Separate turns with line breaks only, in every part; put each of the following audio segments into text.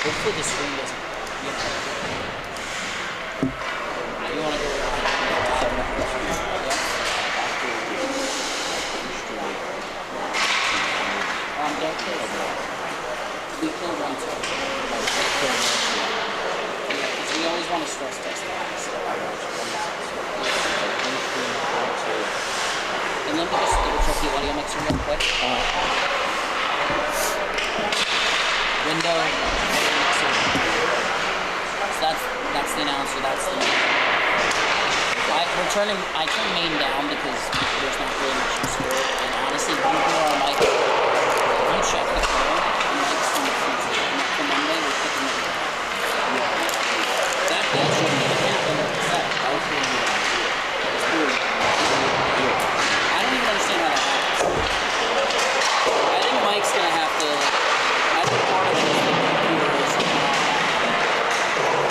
Hopefully the screen doesn't. You want to go don't kill it. We kill one too. Because we always want to stress test that. And then we just double check the audio mixer real quick. Window. So that's the announcer, that's the main. I turn main down because there's not really much use for it. And honestly, when we are on mic, if you check the phone, the mic's on the freezer. And for Monday, we're picking it up. That shouldn't even happen with the set. I don't even understand how that happens. I think Mike's going to have to, I think part of it is the computer or something like that.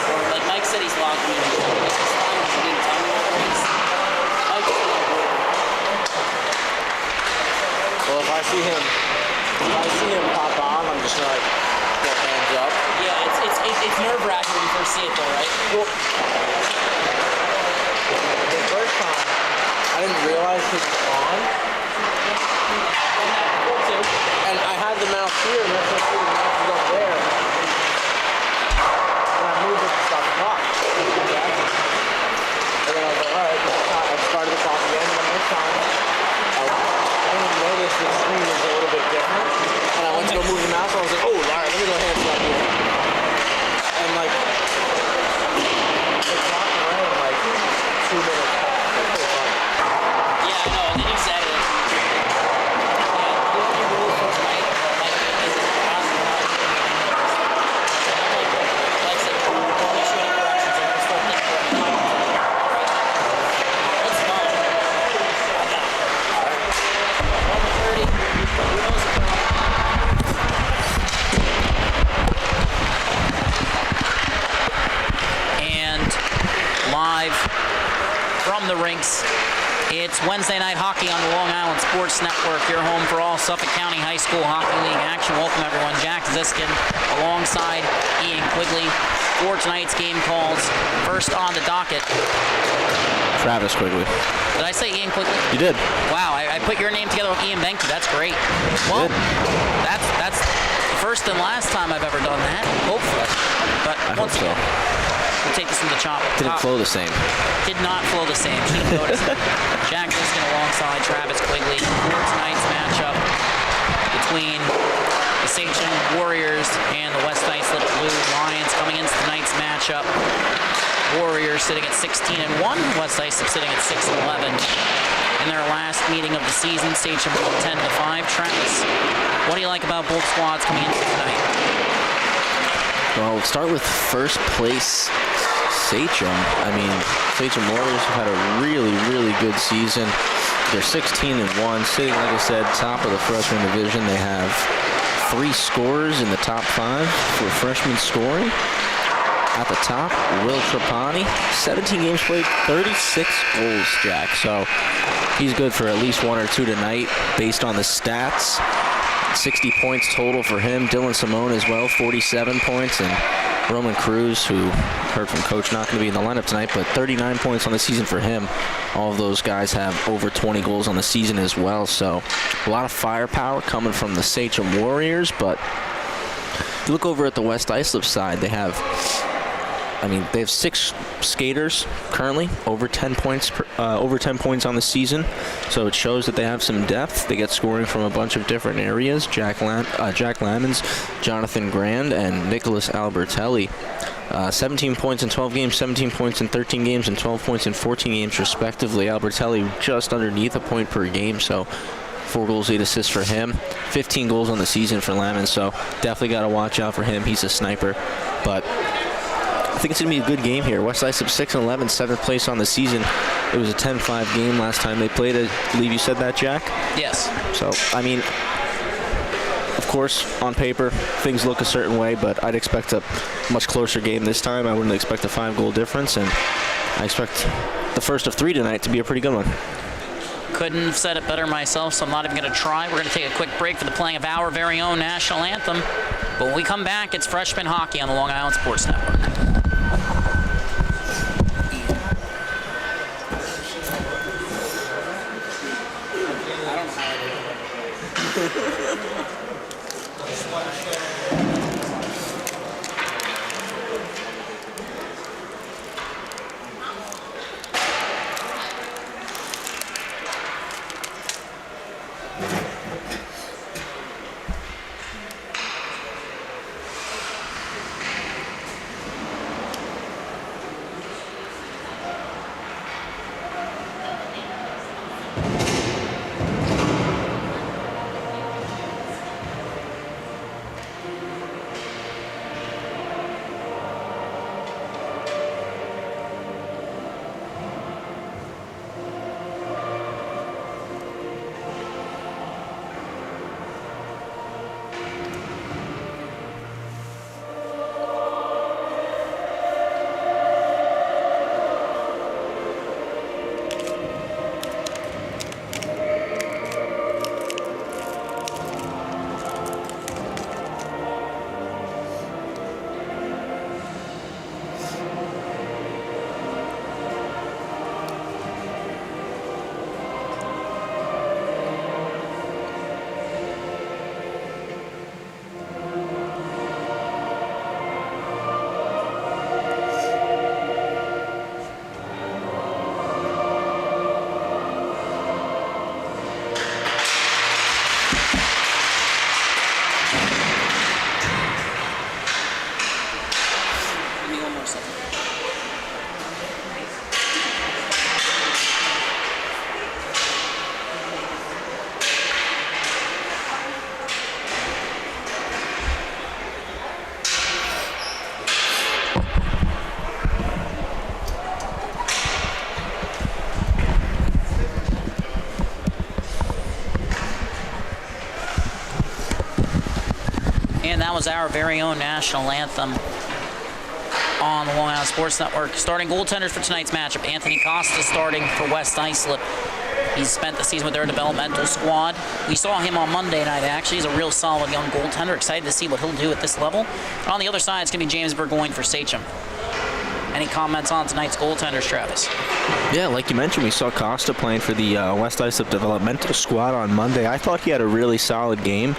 Or like Mike said he's logged in. This is fine because he didn't tell me what it is. Mike's going to do it.
Well, if I see him pop on, I'm just gonna like go hands up.
Yeah, it's nerve-wracking when you first see it though, right?
Well, the first time, I didn't realize he was on. And I had the mouse here, and that's why the mouse was up there. And I moved it to stop the clock. And then I was like, alright, I started the clock again, and then this time, I didn't notice the screen was a little bit different. And I went to go move the mouse, and I was like, oh, alright, let me go hands up here. And like, it's not around like 2 minutes past. It's so funny.
Yeah, I know, and then you said it. Yeah, the only rule for tonight, like, is it positive? Like I said, we're only shooting corrections, and we're still thinking for a minute. Let's go. I got it. 1:30. Who knows if we're on? And live from the rinks, it's Wednesday night hockey on the Long Island Sports Network, your home for all Suffolk County High School Hockey League action. Welcome everyone. Jack Ziskin alongside Ian Quigley for tonight's game calls. First on the docket.
Travis Quigley.
Did I say Ian Quigley?
You did.
Wow, I put your name together with Ian Benke. That's great. Well, that's the first and last time I've ever done that. Hopefully. But
I hope so.
We'll take this from the chop.
Didn't flow the same.
Did not flow the same. Should have noticed. Jack Ziskin alongside Travis Quigley for tonight's matchup between the Sachem Warriors and the West Islip Blue Lions. Coming into tonight's matchup, Warriors sitting at 16-1, West Islip sitting at 6-11. In their last meeting of the season, Sachem won 10-5. Travis, what do you like about both squads coming into tonight?
Well, we'll start with first place Sachem. I mean, Sachem Warriors have had a really, really good season. They're 16-1, sitting, like I said, top of the freshman division. They have 3 scorers in the top 5 for freshman scoring. At the top, Will Trapani, 17 games played, 36 goals, Jack. So he's good for at least 1 or 2 tonight based on the stats. 60 points total for him. Dylan Simone as well, 47 points. And Roman Cruz, who heard from Coach not going to be in the lineup tonight, but 39 points on the season for him. All of those guys have over 20 goals on the season as well. So a lot of firepower coming from the Sachem Warriors. But if you look over at the West Islip side, they have 6 skaters currently, over 10 points on the season. So it shows that they have some depth. They get scoring from a bunch of different areas. Jack Lamons, Jonathan Grand, and Nicholas Albertelli. 17 points in 12 games, 17 points in 13 games, and 12 points in 14 games respectively. Albertelli just underneath a point per game, so 4 goals, 8 assists for him. 15 goals on the season for Lamons, so definitely got to watch out for him. He's a sniper. But I think it's going to be a good game here. West Islip 6-11, 7th place on the season. It was a 10-5 game last time they played. I believe you said that, Jack?
Yes.
So, I mean, of course, on paper, things look a certain way, but I'd expect a much closer game this time. I wouldn't expect a 5-goal difference, and I expect the first of 3 tonight to be a pretty good one.
Couldn't have said it better myself, so I'm not even going to try. We're going to take a quick break for the playing of our very own national anthem. But when we come back, it's freshman hockey on the Long Island Sports Network. And that was our very own national anthem on the Long Island Sports Network. Starting goaltenders for tonight's matchup, Anthony Costa starting for West Islip. He's spent the season with their developmental squad. We saw him on Monday night, actually. He's a real solid young goaltender. Excited to see what he'll do at this level. And on the other side, it's going to be James Burgoyne for Sachem. Any comments on tonight's goaltenders, Travis?
Yeah, like you mentioned, we saw Costa playing for the West Islip developmental squad on Monday. I thought he had a really solid game,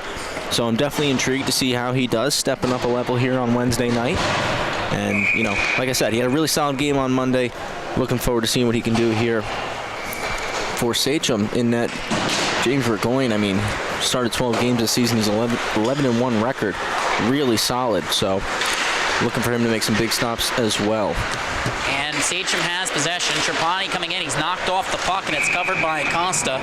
so I'm definitely intrigued to see how he does, stepping up a level here on Wednesday night. And, you know, like I said, he had a really solid game on Monday. Looking forward to seeing what he can do here for Sachem in that James Burgoyne, I mean, started 12 games this season. He's 11-1 record. Really solid, so looking for him to make some big stops as well.
And Sachem has possession. Trapani coming in. He's knocked off the puck, and it's covered by Costa.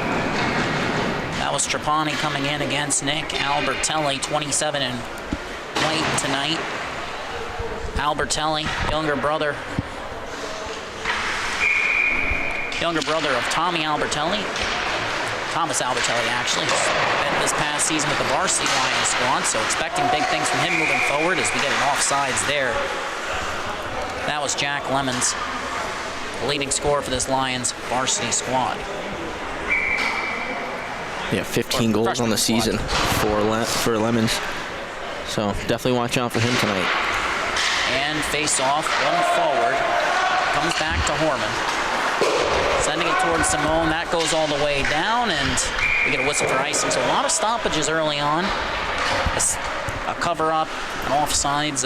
That was Trapani coming in against Nick Albertelli, 27 and white tonight. Albertelli, younger brother of Tommy Albertelli. Thomas Albertelli, actually. Spent this past season with the varsity Lions squad, so expecting big things from him moving forward as we get an offsides there. That was Jack Lemons, the leading scorer for this Lions varsity squad.
Yeah, 15 goals on the season for Lemons. So definitely watch out for him tonight.
And face off, one forward. Comes back to Horman. Sending it towards Simone. That goes all the way down, and we get a whistle for icing. So a lot of stoppages early on. A cover-up, an offsides,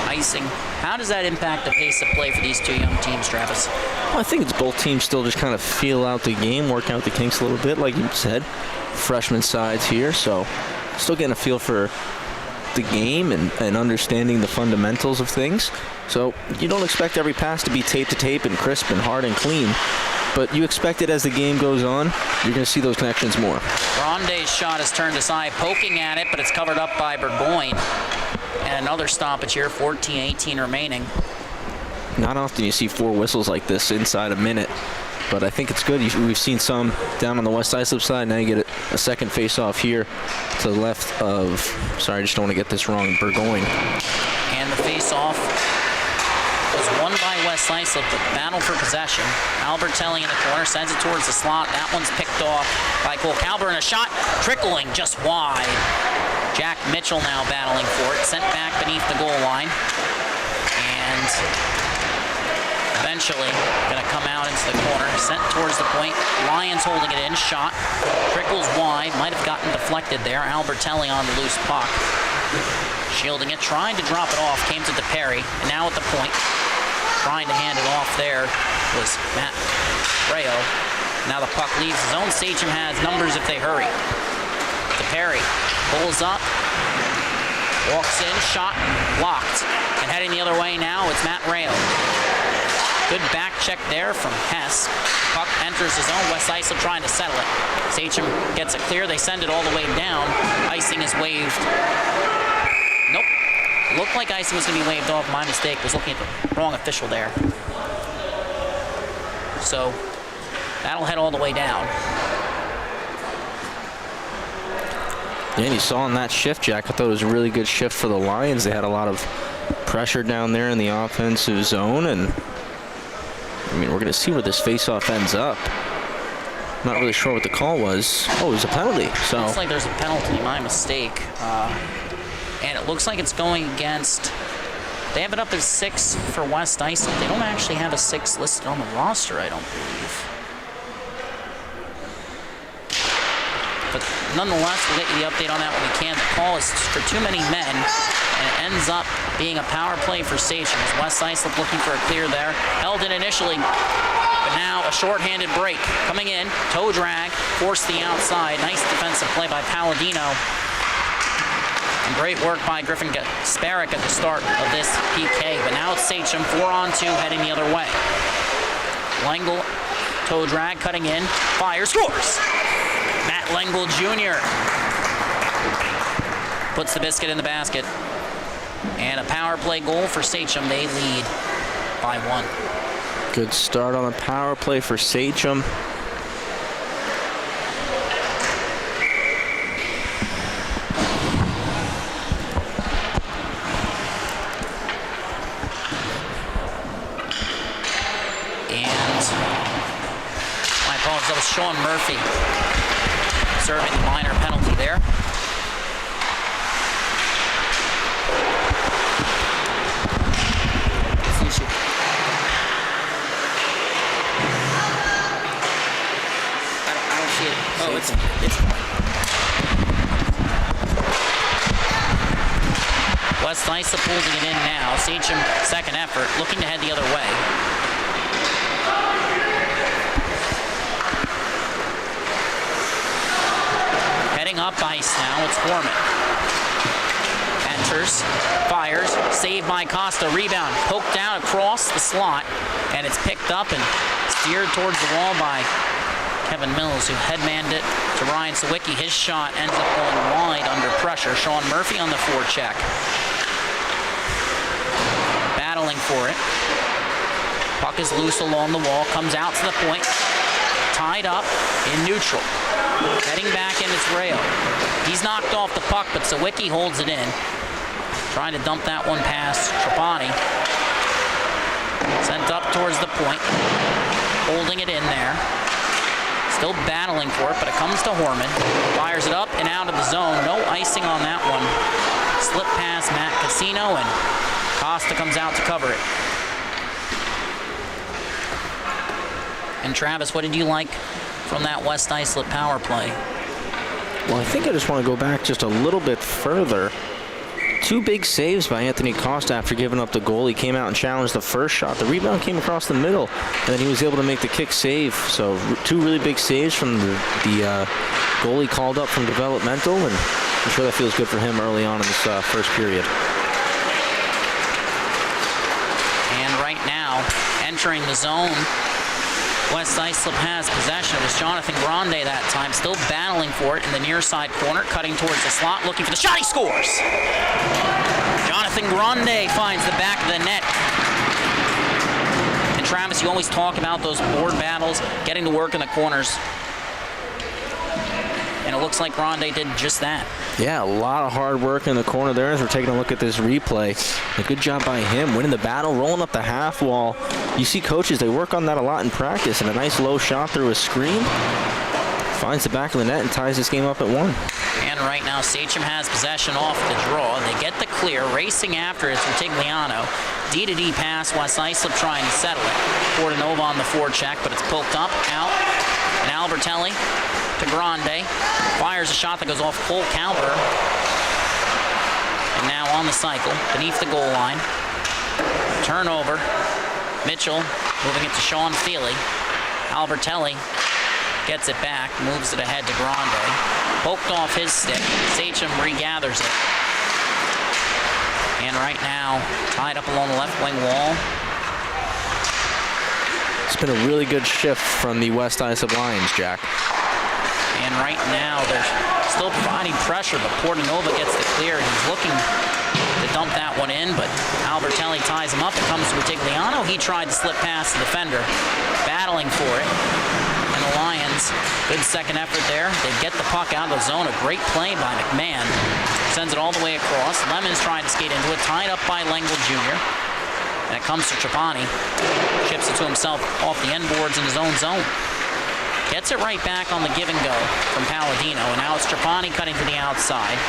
icing. How does that impact the pace of play for these two young teams, Travis?
Well, I think it's both teams still just kind of feel out the game, work out the kinks a little bit, like you said. Freshman sides here, so still getting a feel for the game and understanding the fundamentals of things. So you don't expect every pass to be tape to tape and crisp and hard and clean, but you expect it as the game goes on. You're going to see those connections more.
Grande's shot is turned aside, poking at it, but it's covered up by Burgoyne. And another stoppage here, 14-18 remaining.
Not often you see 4 whistles like this inside a minute, but I think it's good. We've seen some down on the West Islip side. Now you get a second face-off here to the left of, sorry, I just don't want to get this wrong, Burgoyne.
And the face-off was won by West Islip, but battle for possession. Albertelli in the corner, sends it towards the slot. That one's picked off by Cole Calber, and a shot trickling just wide. Jack Mitchell now battling for it. Sent back beneath the goal line. And eventually going to come out into the corner. Sent towards the point. Lions holding it in. Shot. Trickles wide. Might have gotten deflected there. Albertelli on the loose puck. Shielding it. Trying to drop it off. Came to DePerry. And now at the point. Trying to hand it off there was Matt Rayo. Now the puck leaves his own. Sachem has numbers if they hurry. DePerry pulls up. Walks in. Shot. Blocked. And heading the other way now, it's Matt Rayo. Good back check there from Hess. Puck enters his own. West Islip trying to settle it. Sachem gets it clear. They send it all the way down. Icing is waved. Nope. Looked like icing was going to be waved off. My mistake. Was looking at the wrong official there. So that'll head all the way down.
Yeah, and you saw in that shift, Jack, I thought it was a really good shift for the Lions. They had a lot of pressure down there in the offensive zone, and I mean, we're going to see where this faceoff ends up. Not really sure what the call was. Oh, it was a penalty. So
looks like there's a penalty. My mistake. And it looks like it's going against. They have it up as 6 for West Islip. They don't actually have a 6 listed on the roster, I don't believe. But nonetheless, we'll get you the update on that when we can. The call is for too many men, and it ends up being a power play for Sachem. As West Islip looking for a clear there. Held in initially, but now a shorthanded break. Coming in, toe drag, forced the outside. Nice defensive play by Palladino. And great work by Griffin Sparrick at the start of this PK. But now it's Sachem, 4-on-2, heading the other way. Lengel, toe drag, cutting in, fires, scores! Matt Lengel Jr. puts the biscuit in the basket. And a power play goal for Sachem. They lead by 1.
good start on the power play for Sachem.
That was Sean Murphy serving the minor penalty there. I don't see it. Oh, it's West Islip holding it in now. Sachem, second effort, looking to head the other way. Up ice now, it's Foreman. Enters, fires, saved by Costa, rebound, poked down across the slot, and it's picked up and steered towards the wall by Kevin Mills, who headmanned it to Ryan Sawicki. His shot ends up going wide under pressure. Sean Murphy on the forecheck. Battling for it. Puck is loose along the wall, comes out to the point. Tied up in neutral. Heading back in, it's Rayo. He's knocked off the puck, but Sawicki holds it in. Trying to dump that one past Trapani. Sent up towards the point. Holding it in there. Still battling for it, but it comes to Horman. Fires it up and out of the zone. No icing on that one. Slip past Matt Casino, and Costa comes out to cover it. And Travis, what did you like from that West Islip power play?
Well, I think I just want to go back just a little bit further. 2 big saves by Anthony Costa after giving up the goal. He came out and challenged the first shot. The rebound came across the middle, and then he was able to make the kick save. So 2 really big saves from the goalie called up from developmental, and I'm sure that feels good for him early on in this first period.
And right now, entering the zone, West Islip has possession. It was Jonathan Grande that time, still battling for it in the near side corner, cutting towards the slot, looking for the shot. He scores! Jonathan Grande finds the back of the net. And Travis, you always talk about those board battles, getting to work in the corners. And it looks like Grande did just that.
Yeah, a lot of hard work in the corner there as we're taking a look at this replay. A good job by him, winning the battle, rolling up the half wall. You see coaches, they work on that a lot in practice, and a nice low shot through a screen. Finds the back of the net and ties this game up at 1.
And right now. Sachem has possession off the draw. They get the clear. Racing after it is Rutigliano. D-to-D pass. West Islip trying to settle it. Portanova on the forecheck, but it's poked up, out. And Albertelli to Grande. Fires a shot that goes off Cole Calber. And now on the cycle, beneath the goal line. Turnover. Mitchell moving it to Sean Feely. Albertelli gets it back, moves it ahead to Grande. Poked off his stick. Sachem regathers it. And right now, tied up along the left wing wall.
It's been a really good shift from the West Islip Lions, Jack.
And right now, they're still providing pressure, but Portanova gets the clear. He's looking to dump that one in, but Albertelli ties him up. It comes to Rutigliano. He tried to slip past the defender, battling for it. And the Lions, good second effort there. They get the puck out of the zone. A great play by McMahon. Sends it all the way across. Lemon's trying to skate into it. Tied up by Lengel Jr. And it comes to Trapani. Chips it to himself off the end boards in his own zone. Gets it right back on the give and go from Palladino. And now it's Trapani cutting to the outside.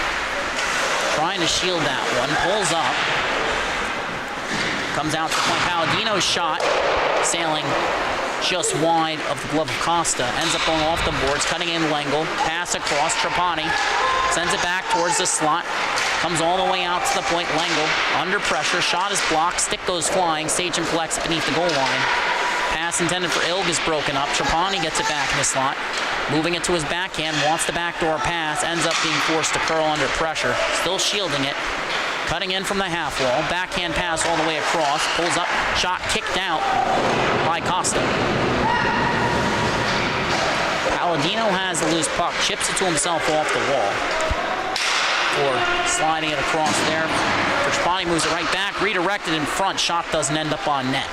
Trying to shield that one. Pulls up. Comes out to the point. Palladino's shot. Sailing just wide of the glove of Costa. Ends up going off the boards. Cutting in Lengel. Pass across. Trapani. Sends it back towards the slot. Comes all the way out to the point. Lengel under pressure. Shot is blocked. Stick goes flying. Sachem collects beneath the goal line. Pass intended for Ilg is broken up. Trapani gets it back in the slot. Moving it to his backhand. Wants the backdoor pass. Ends up being forced to curl under pressure. Still shielding it. Cutting in from the half wall. Backhand pass all the way across. Pulls up. Shot kicked out by Costa. Palladino has the loose puck. Chips it to himself off the wall. Or sliding it across there. Trapani moves it right back. Redirected in front. Shot doesn't end up on net.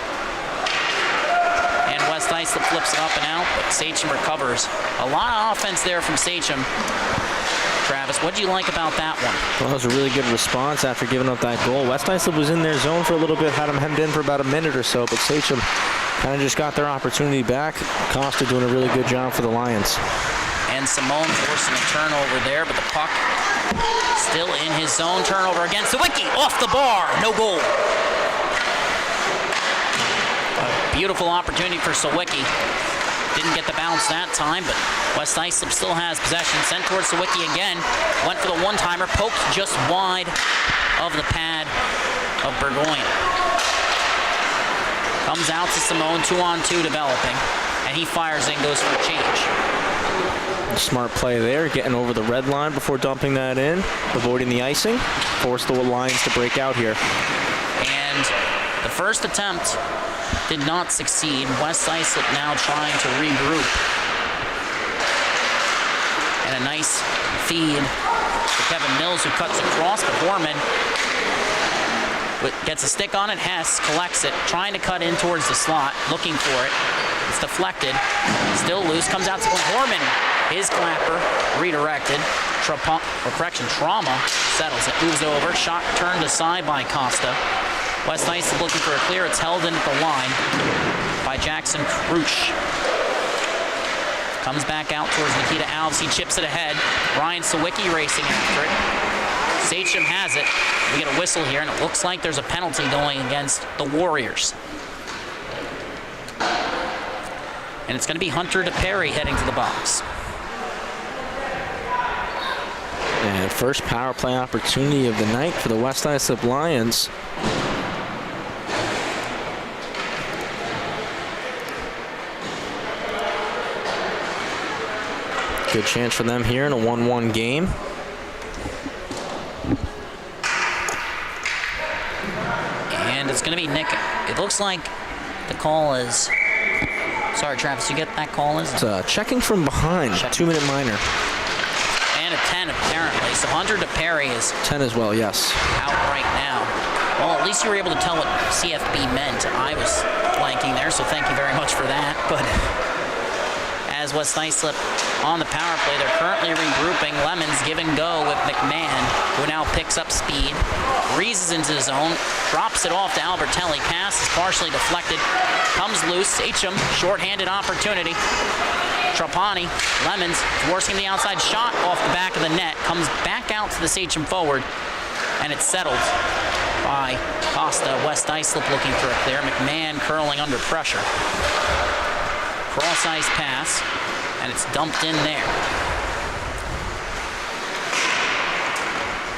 And West Islip flips it up and out, but Sachem recovers. A lot of offense there from Sachem. Travis, what do you like about that one?
Well, that was a really good response after giving up that goal. West Islip was in their zone for a little bit, had them hemmed in for about a minute or so, but Sachem kind of just got their opportunity back. Costa doing a really good job for the Lions.
And Simone forcing a turnover there, but the puck still in his zone. Turnover against Sawicki, off the bar, no goal. A beautiful opportunity for Sawicki. Didn't get the bounce that time, but West Islip still has possession. Sent towards Sawicki again. Went for the one-timer, poked just wide of the pad of Burgoyne. Comes out to Simone, 2-on-2 developing, and he fires in, goes for a change.
Smart play there, getting over the red line before dumping that in, avoiding the icing, forced the Lions to break out here.
And the first attempt did not succeed. West Islip now trying to regroup. And a nice feed for Kevin Mills, who cuts across, but Horman gets a stick on it. Hess collects it, trying to cut in towards the slot, looking for it. It's deflected, still loose, comes out to Horman. His clapper redirected. Trauma settles it, moves over. Shot turned aside by Costa. West Islip looking for a clear. It's held in at the line by Jackson Crouch. Comes back out towards Nikita Alves. He chips it ahead. Ryan Sawicki racing after it. Sachem has it. We get a whistle here, and it looks like there's a penalty going against the Warriors. And it's going to be Hunter DePerry heading to the box.
And first power play opportunity of the night for the West Islip Lions. Good chance for them here in a 1-1 game.
And it's going to be Nick. It looks like the call is... Sorry, Travis, you get that call? Is
It's checking from behind, 2-minute minor.
And a 10, apparently. So Hunter DePerry is
10 as well, yes.
out right now. Well, at least you were able to tell what CFB meant. I was blanking there, so thank you very much for that. But has West Islip on the power play. They're currently regrouping. Lemons give and go with McMahon, who now picks up speed, breezes into the zone, drops it off to Albertelli. Pass is partially deflected, comes loose. Sachem, shorthanded opportunity. Trapani, Lemons, forcing the outside shot off the back of the net, comes back out to the Sachem forward, and it's settled by Costa. West Islip looking for a clear. McMahon curling under pressure. Cross-ice pass, and it's dumped in there.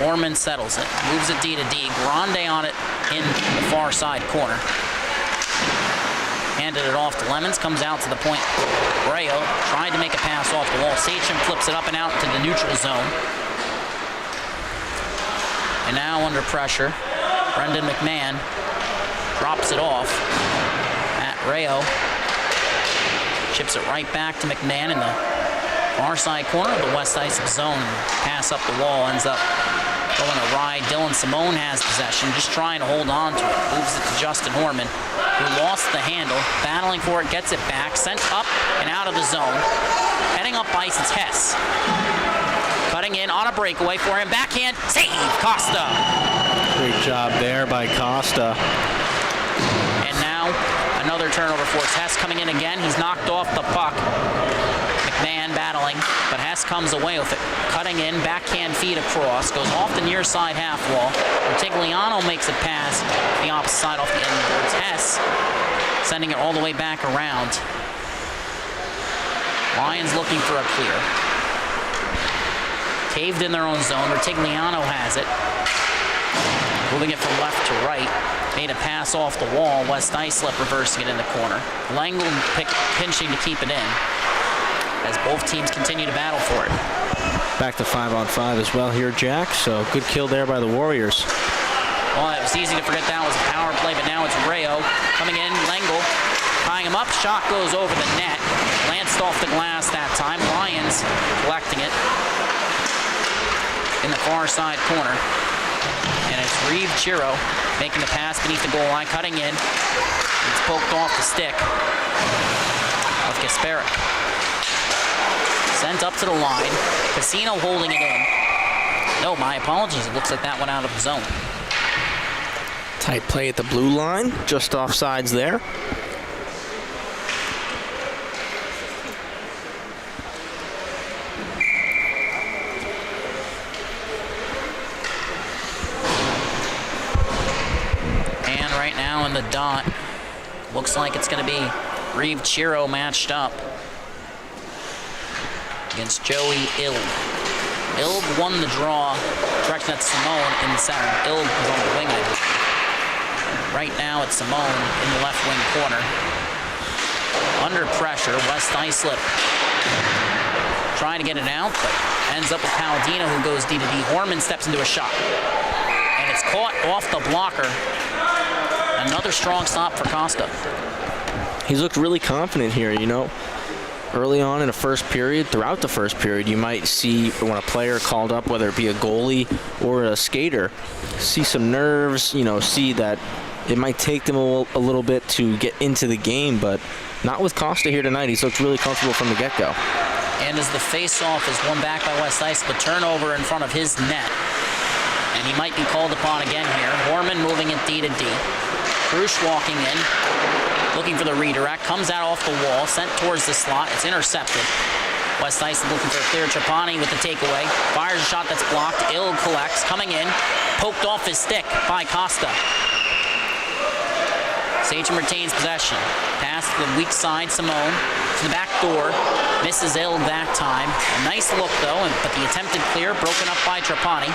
Orman settles it, moves it D to D. Grande on it in the far side corner. Handed it off to Lemons, comes out to the point. Rayo tried to make a pass off the wall. Sachem flips it up and out to the neutral zone. And now under pressure, Brendan McMahon drops it off at Rayo. Chips it right back to McMahon in the far side corner of the West Islip zone. Pass up the wall ends up going awry. Dylan Simone has possession, just trying to hold on to it. Moves it to Justin Horman, who lost the handle. Battling for it, gets it back. Sent up and out of the zone. Heading up ice, it's Hess. Cutting in on a breakaway for him. Backhand, save, Costa.
Great job there by Costa.
And now another turnover for Hess coming in again. He's knocked off the puck. McMahon battling, but Hess comes away with it. Cutting in, backhand feed across, goes off the near side half wall. Tigliano makes a pass the opposite side off the end boards. Hess sending it all the way back around. Lions looking for a clear. Caved in their own zone. Tigliano has it. Moving it from left to right. Made a pass off the wall. West Islip reversing it in the corner. Langley pinching to keep it in, as both teams continue to battle for it.
Back to 5-on-5 as well here, Jack. So good kill there by the Warriors.
Well, it was easy to forget that was a power play, but now it's Rayo coming in. Langle tying him up. Shot goes over the net. Lanced off the glass that time. Lions collecting it in the far side corner. And it's Reeve Chiro making the pass beneath the goal line, cutting in. It's poked off the stick of Kasperic. Sent up to the line. Casino holding it in. No, my apologies. It looks like that went out of the zone.
Tight play at the blue line, just offsides there.
And right now in the dot, looks like it's going to be Reeve Chiro matched up against Joey Ild. Ild won the draw, directing at Simone in the center. Ild was on the wing, I believe. Right now it's Simone in the left wing corner. Under pressure, West Islip trying to get it out, but ends up with Palladino, who goes D to D. Horman steps into a shot, and it's caught off the blocker. Another strong stop for Costa.
He's looked really confident here, you know. Early on in the first period, throughout the first period, you might see when a player called up, whether it be a goalie or a skater, see some nerves, you know, see that it might take them a little bit to get into the game, but not with Costa here tonight. He's looked really comfortable from the get-go.
And as the face-off is won back by West Islip, a turnover in front of his net. And he might be called upon again here. Horman moving it D to D. Krush walking in, looking for the redirect. Comes out off the wall, sent towards the slot. It's intercepted. West Islip looking for a clear. Trapani with the takeaway. Fires a shot that's blocked. Ill collects. Coming in. Poked off his stick by Costa. Sachem retains possession. Pass to the weak side. Simone to the back door. Misses Ill that time. A nice look though, but the attempted clear broken up by Trapani.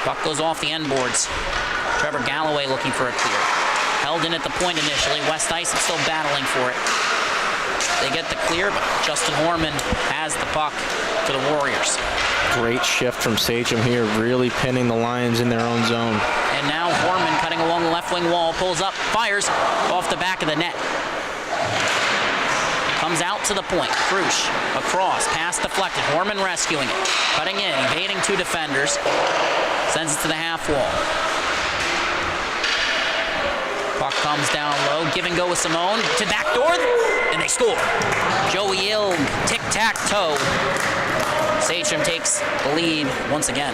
Puck goes off the end boards. Trevor Galloway looking for a clear. Held in at the point initially. West Islip still battling for it. They get the clear, but Justin Horman has the puck for the Warriors.
Great shift from Sachem here, really pinning the Lions in their own zone.
And now Horman cutting along the left wing wall, pulls up, fires off the back of the net. Comes out to the point. Krush across, pass deflected. Horman rescuing it. Cutting in, evading two defenders. Sends it to the half wall. Puck comes down low. Give and go with Simone. To backdoor, and they score. Joey Ilg, tic-tac-toe. Sachem takes the lead once again.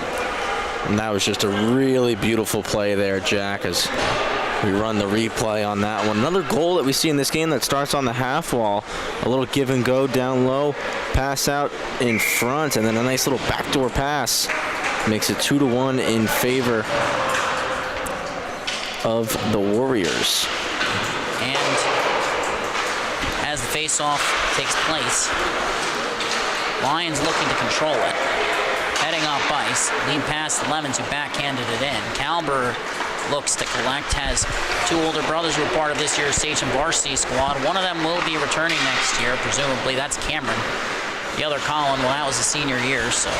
And that was just a really beautiful play there, Jack, as we run the replay on that one. Another goal that we see in this game that starts on the half wall. A little give and go down low, pass out in front, and then a nice little backdoor pass. Makes it 2-1 in favor of the Warriors.
And as the face-off takes place, Lions looking to control it. Heading off ice, lead pass to Lemons, who backhanded it in. Calber looks to collect, has two older brothers who are part of this year's Sachem varsity squad. One of them will be returning next year, presumably. That's Cameron. The other, Colin, well, that was his senior year, so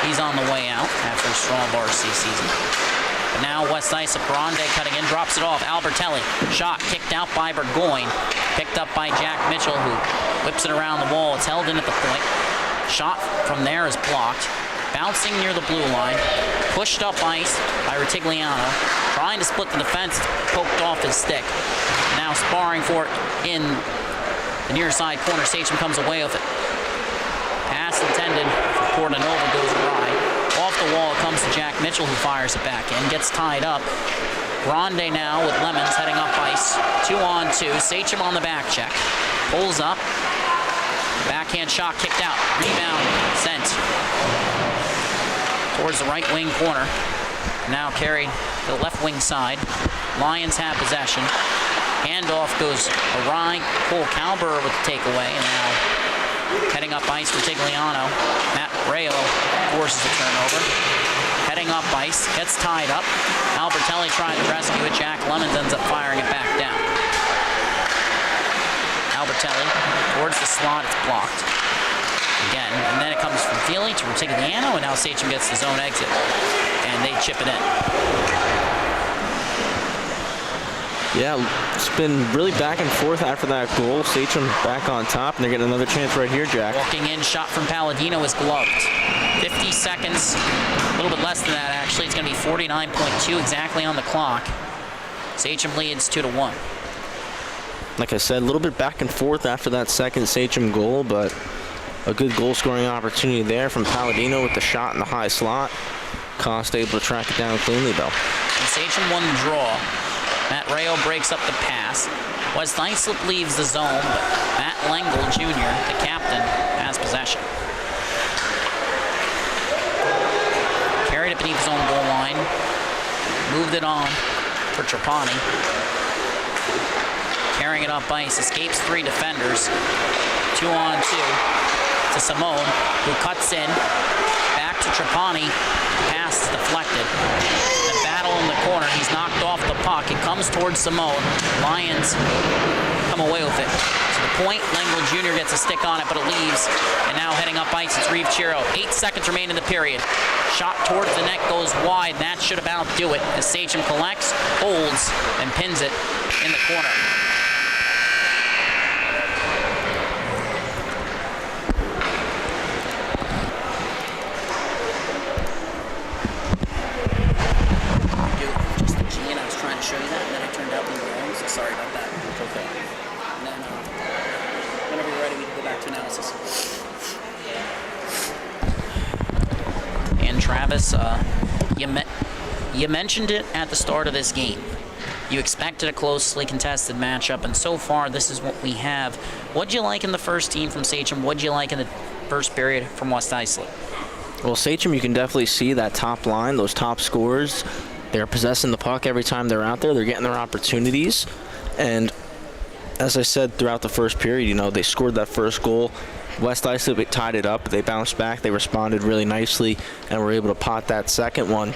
he's on the way out after a strong varsity season. But now West Islip, Grande cutting in, drops it off. Albertelli, shot kicked out by Burgoyne. Picked up by Jack Mitchell, who whips it around the wall. It's held in at the point. Shot from there is blocked. Bouncing near the blue line. Pushed up ice by Retigliano. Trying to split the defense, poked off his stick. Now sparring for it in the near side corner. Sachem comes away with it. Pass intended for Portanova goes awry. Off the wall, it comes to Jack Mitchell, who fires it back in. Gets tied up. Grande now with Lemons heading up ice. 2-on-2. Sachem on the back check. Pulls up. Backhand shot kicked out. Rebound sent towards the right wing corner. Now carried to the left wing side. Lions have possession. Handoff goes awry. Cole Calber with the takeaway. And now heading up ice for Tigliano. Matt Rayo forces a turnover. Heading up ice. Gets tied up. Albertelli trying to rescue it. Jack Lemons ends up firing it back down. Albertelli towards the slot. It's blocked. Again, and then it comes from Feely to Retigliano, and now Sachem gets the zone exit. And they chip it in.
Yeah, it's been really back and forth after that goal. Sachem back on top, and they're getting another chance right here, Jack.
Walking in, shot from Palladino is gloved. 50 seconds, a little bit less than that actually. It's going to be 49.2 exactly on the clock. Sachem leads 2-1.
Like I said, a little bit back and forth after that second Sachem goal, but a good goal-scoring opportunity there from Palladino with the shot in the high slot. Costa able to track it down cleanly, though.
And Sachem won the draw. Matt Rayo breaks up the pass. West Islip leaves the zone, but Matt Lengel Jr., the captain, has possession. Carried it beneath his own goal line. Moved it on for Trapani. Carrying it up ice, escapes three defenders. 2-on-2 to Simone, who cuts in. Back to Trapani. Pass is deflected. The battle in the corner. He's knocked off the puck. It comes towards Simone. Lions come away with it. To the point, Lengel Jr. gets a stick on it, but it leaves. And now heading up ice, it's Reeve Chiro. 8 seconds remain in the period. Shot towards the net goes wide. That should about do it as Sachem collects, holds, and pins it in the corner. Show you that, and then I turned out the wrong, so sorry about that. Okay. And then, whenever you're ready, we can go back to analysis. And Travis, you mentioned it at the start of this game. You expected a closely contested matchup, and so far, this is what we have. What'd you like in the first team from Sachem? What'd you like in the first period from West Islip?
Well, Sachem, you can definitely see that top line, those top scorers. They're possessing the puck every time they're out there. They're getting their opportunities. And as I said throughout the first period, you know, they scored that first goal. West Islip tied it up. They bounced back. They responded really nicely and were able to pot that second one.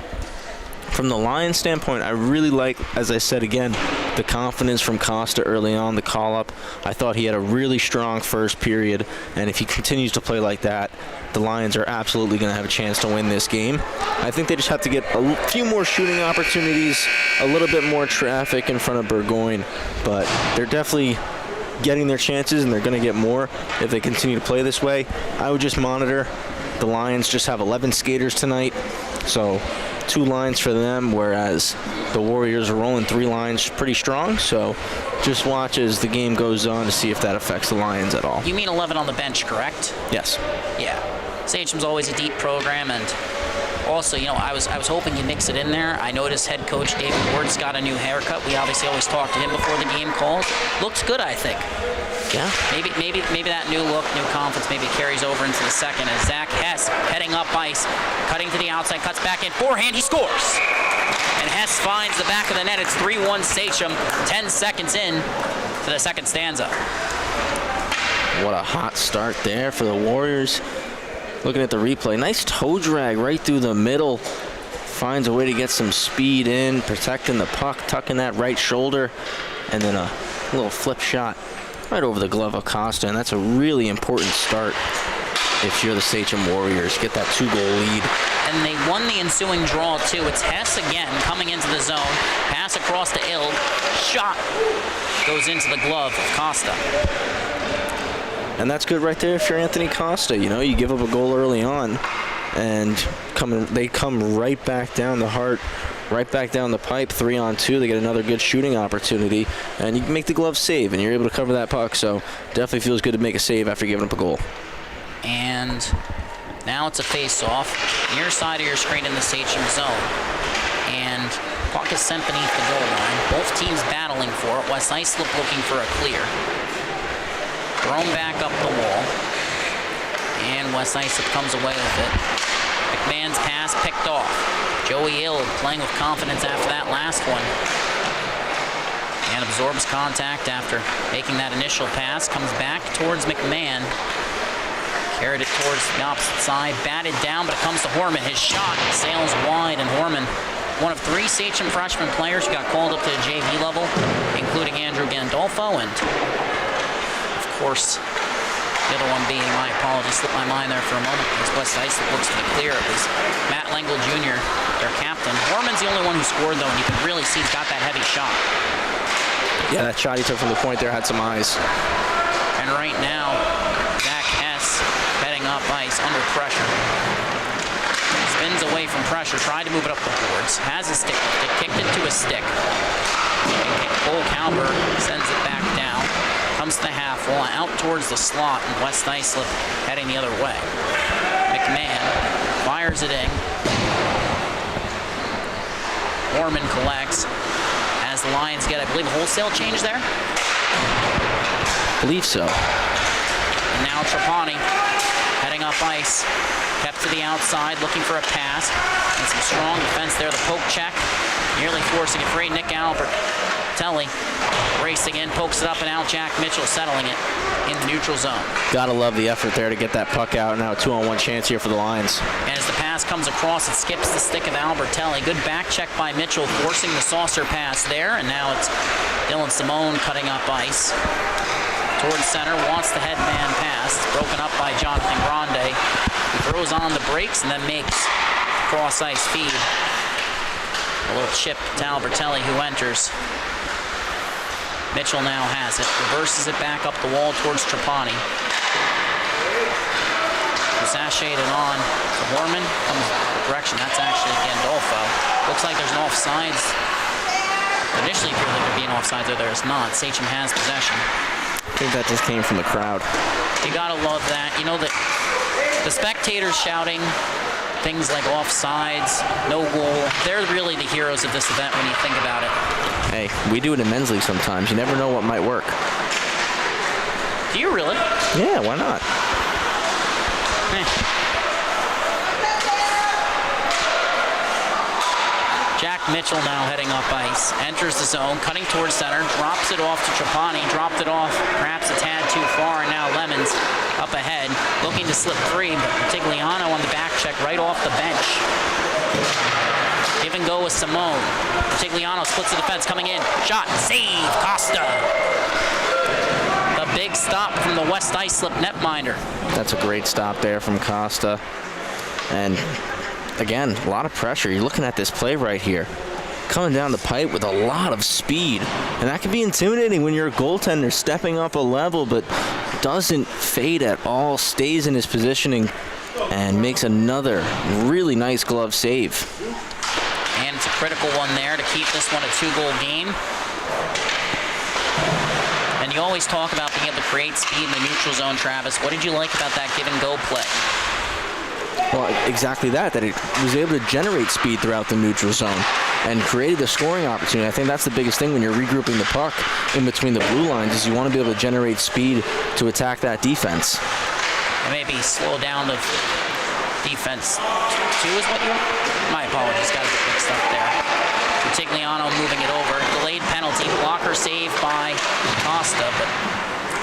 From the Lions standpoint, I really like, as I said again, the confidence from Costa early on, the call-up. I thought he had a really strong first period, and if he continues to play like that, the Lions are absolutely going to have a chance to win this game. I think they just have to get a few more shooting opportunities, a little bit more traffic in front of Burgoyne, but they're definitely getting their chances, and they're going to get more if they continue to play this way. I would just monitor. The Lions just have 11 skaters tonight, so 2 lines for them, whereas the Warriors are rolling 3 lines pretty strong. So just watch as the game goes on to see if that affects the Lions at all.
You mean 11 on the bench, correct?
Yes.
Yeah. Sachem's always a deep program, and also, you know, I was hoping you mix it in there. I noticed head coach David Ward's got a new haircut. We obviously always talk to him before the game calls. Looks good, I think.
Yeah.
Maybe that new look, new confidence, maybe carries over into the second as Zach Hess heading up ice, cutting to the outside, cuts back in, forehand, he scores. And Hess finds the back of the net. It's 3-1 Sachem, 10 seconds in to the second stanza.
What a hot start there for the Warriors. Looking at the replay, nice toe drag right through the middle. Finds a way to get some speed in, protecting the puck, tucking that right shoulder, and then a little flip shot right over the glove of Costa. And that's a really important start if you're the Sachem Warriors. Get that 2-goal lead.
And they won the ensuing draw, too. It's Hess again coming into the zone. Pass across to Ild. Shot goes into the glove of Costa.
And that's good right there if you're Anthony Costa. You know, you give up a goal early on, and they come right back down the heart, right back down the pipe, 3-on-2. They get another good shooting opportunity, and you make the glove save, and you're able to cover that puck. So definitely feels good to make a save after giving up a goal.
And now it's a face-off, near side of your screen in the Sachem zone. And puck is sent beneath the goal line. Both teams battling for it. West Islip looking for a clear. Thrown back up the wall. And West Islip comes away with it. McMahon's pass picked off. Joey Ild playing with confidence after that last one. And absorbs contact after making that initial pass. Comes back towards McMahon. Carried it towards the opposite side. Batted down, but it comes to Horman. His shot sails wide, and Horman, one of 3 Sachem freshman players who got called up to the JV level, including Andrew Gandolfo, and of course, the other one being, my apologies, slipped my mind there for a moment, as West Islip looks for the clear. It was Matt Lengel Jr., their captain. Horman's the only one who scored, though, and you can really see he's got that heavy shot.
Yeah, that shot he took from the point there had some eyes.
And right now, Zach Hess heading up ice under pressure. Spins away from pressure, tried to move it up the boards, has a stick, kicked it to a stick. Cole Calber sends it back down, comes to the half wall, out towards the slot, and West Islip heading the other way. McMahon fires it in. Orman collects as the Lions get, I believe, a wholesale change there.
I believe so.
And now Trapani heading up ice, kept to the outside, looking for a pass, and some strong defense there. The poke check, nearly forcing it free. Nick Albertelli racing in, pokes it up and out. Jack Mitchell settling it in the neutral zone.
Gotta love the effort there to get that puck out. Now a 2-on-1 chance here for the Lions.
And as the pass comes across, it skips the stick of Albertelli. Good back check by Mitchell, forcing the saucer pass there. And now it's Dylan Simone cutting up ice. Towards center, wants the headman pass. It's broken up by Jonathan Grande, who throws on the brakes and then makes cross-ice feed. A little chip to Albertelli, who enters. Mitchell now has it, reverses it back up the wall towards Trapani. Sashayed it on to Horman, comes direction, that's actually Gandolfo. Looks like there's an offsides. Initially, it appeared like there'd be an offsides, though there is not. Sachem has possession.
I think that just came from the crowd.
You gotta love that. You know, the spectators shouting things like offsides, no goal, they're really the heroes of this event when you think about it.
Hey, we do it in men's league sometimes. You never know what might work.
Do you really?
Yeah, why not?
Jack Mitchell now heading up ice, enters the zone, cutting towards center, drops it off to Trapani, dropped it off perhaps a tad too far, and now Lemons up ahead, looking to slip free, but Tigliano on the back check right off the bench. Give and go with Simone. Tigliano splits the defense, coming in, shot, save, Costa. The big stop from the West Islip netminder.
That's a great stop there from Costa. And again, a lot of pressure. You're looking at this play right here. Coming down the pipe with a lot of speed. And that can be intimidating when you're a goaltender stepping up a level, but doesn't fade at all, stays in his positioning, and makes another really nice glove save.
Critical one there to keep this one a 2-goal game. And you always talk about being able to create speed in the neutral zone, Travis. What did you like about that give-and-go play?
Well, exactly that it was able to generate speed throughout the neutral zone and created a scoring opportunity. I think that's the biggest thing when you're regrouping the puck in between the blue lines is you want to be able to generate speed to attack that defense.
And maybe slow down the defense too is what you want? My apologies, got a bit mixed up there. Rutigliano moving it over. Delayed penalty, blocker save by Costa, but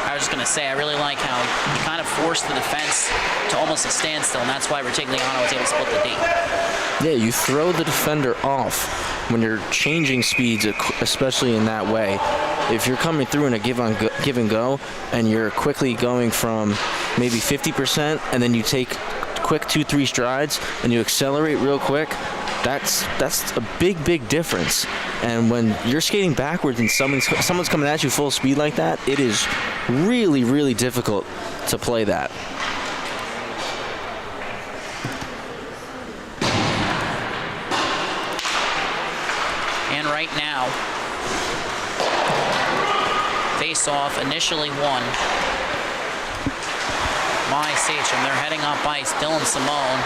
I was just going to say, I really like how he kind of forced the defense to almost a standstill, and that's why Rutigliano was able to split the D.
Yeah, you throw the defender off when you're changing speeds, especially in that way. If you're coming through in a give and go, and you're quickly going from maybe 50%, and then you take quick 2-3 strides, and you accelerate real quick, that's a big difference. And when you're skating backwards and someone's coming at you full speed like that, it is really difficult to play that.
And right now, face-off initially won by Sachem. They're heading up ice. Dylan Simone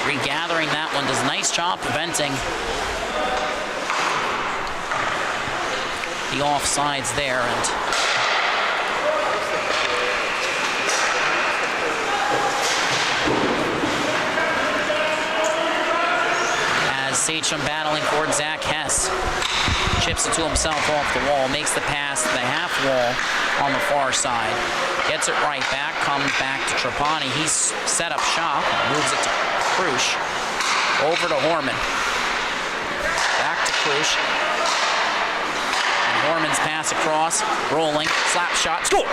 regathering that one. Does a nice job preventing the offsides there. And as Sachem battling for Zach Hess, chips it to himself off the wall, makes the pass to the half wall on the far side. Gets it right back, comes back to Trapani. He's set up shop, moves it to Krush. Over to Horman. Back to Krush. And Horman's pass across, rolling, slap shot, scores!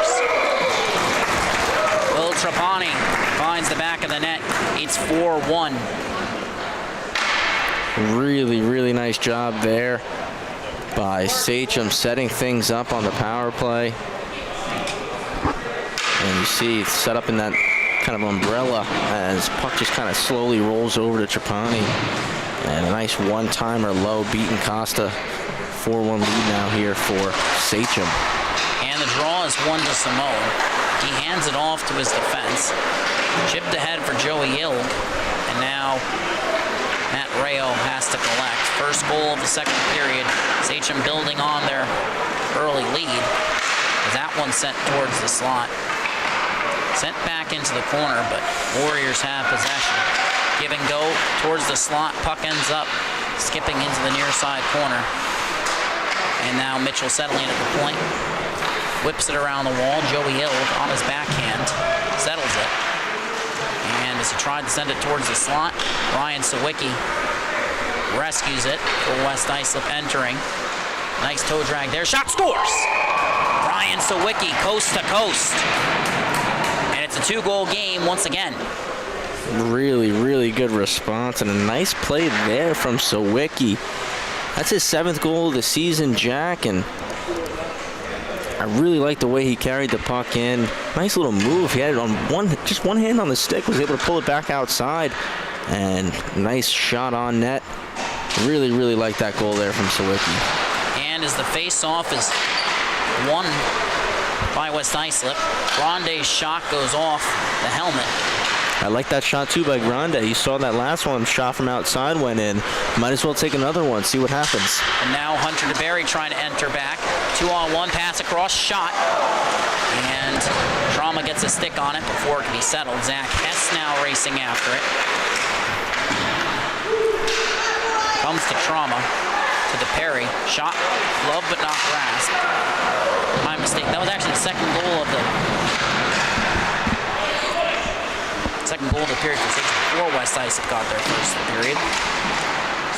Will Trapani finds the back of the net. It's 4-1.
Really nice job there by Sachem setting things up on the power play. And you see it's set up in that kind of umbrella as puck just kind of slowly rolls over to Trapani. And a nice one-timer low beating Costa. 4-1 lead now here for Sachem.
And the draw is 1 to Simone. He hands it off to his defense. Chipped ahead for Joey Ilg. And now Matt Rayo has to collect. First goal of the second period. Sachem building on their early lead. That one sent towards the slot. Sent back into the corner, but Warriors have possession. Give and go towards the slot. Puck ends up skipping into the near side corner. And now Mitchell settling at the point. Whips it around the wall. Joey Ilg on his backhand. Settles it. And as he tried to send it towards the slot, Ryan Sawicki rescues it for West Islip entering. Nice toe drag there. Shot, scores! Ryan Sawicki coast to coast. And it's a 2-goal game once again.
Really good response and a nice play there from Sawicki. That's his 7th goal of the season, Jack, and I really like the way he carried the puck in. Nice little move. He had it on just one hand on the stick, was able to pull it back outside, and nice shot on net. Really like that goal there from Sawicki.
And as the face-off is won by West Islip, Grande's shot goes off the helmet.
I like that shot too by Grande. You saw that last one, shot from outside went in. Might as well take another one, see what happens.
And now Hunter DeBerry trying to enter back. 2-on-1, pass across, shot. And Trauma gets a stick on it before it can be settled. Zach Hess now racing after it. Comes to Trauma, to DePerry. Shot, glove but not grasp. My mistake. That was actually the second goal of the period before West Islip got their first period.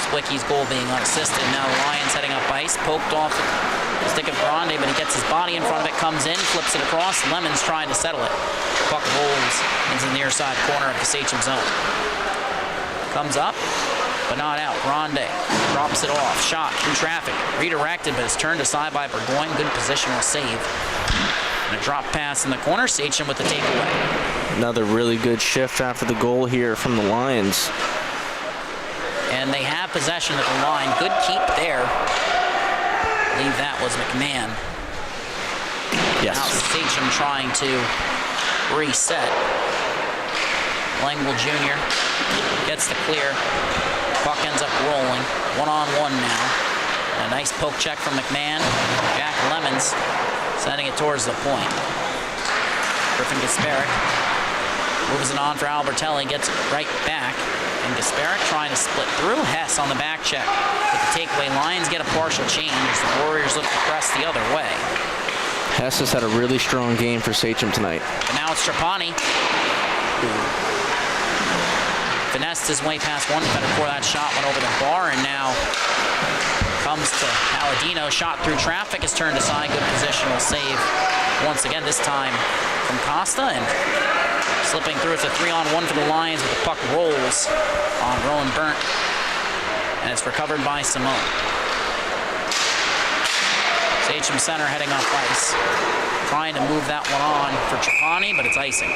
Swicky's goal being unassisted. Now the Lions heading up ice. Poked off the stick of Grande, but he gets his body in front of it, comes in, flips it across. Lemons trying to settle it. Puck rolls into the near side corner of the Sachem zone. Comes up, but not out. Grande drops it off. Shot through traffic. Redirected, but it's turned aside by Burgoyne. Good positional save. And a drop pass in the corner. Sachem with the takeaway.
Another really good shift after the goal here from the Lions.
And they have possession at the line. Good keep there. I believe that was McMahon.
Yes.
Now Sachem trying to reset. Langwell Jr. gets the clear. Puck ends up rolling. 1-on-1 now. And a nice poke check from McMahon. Jack Lemons sending it towards the point. Griffin Gasparic moves it on for Albertelli, gets it right back. And Gasparic trying to split through. Hess on the back check with the takeaway. Lions get a partial change as the Warriors look to press the other way.
Hess has had a really strong game for Sachem tonight.
But now it's Trapani, who finessed his way past one defender before that shot went over the bar, and now comes to Palladino. Shot through traffic is turned aside. Good positional save once again, this time from Costa, and slipping through. It's a 3-on-1 for the Lions, but the puck rolls on Rowan Burnt, and it's recovered by Simone. Sachem center heading off ice, trying to move that one on for Trapani, but it's icing.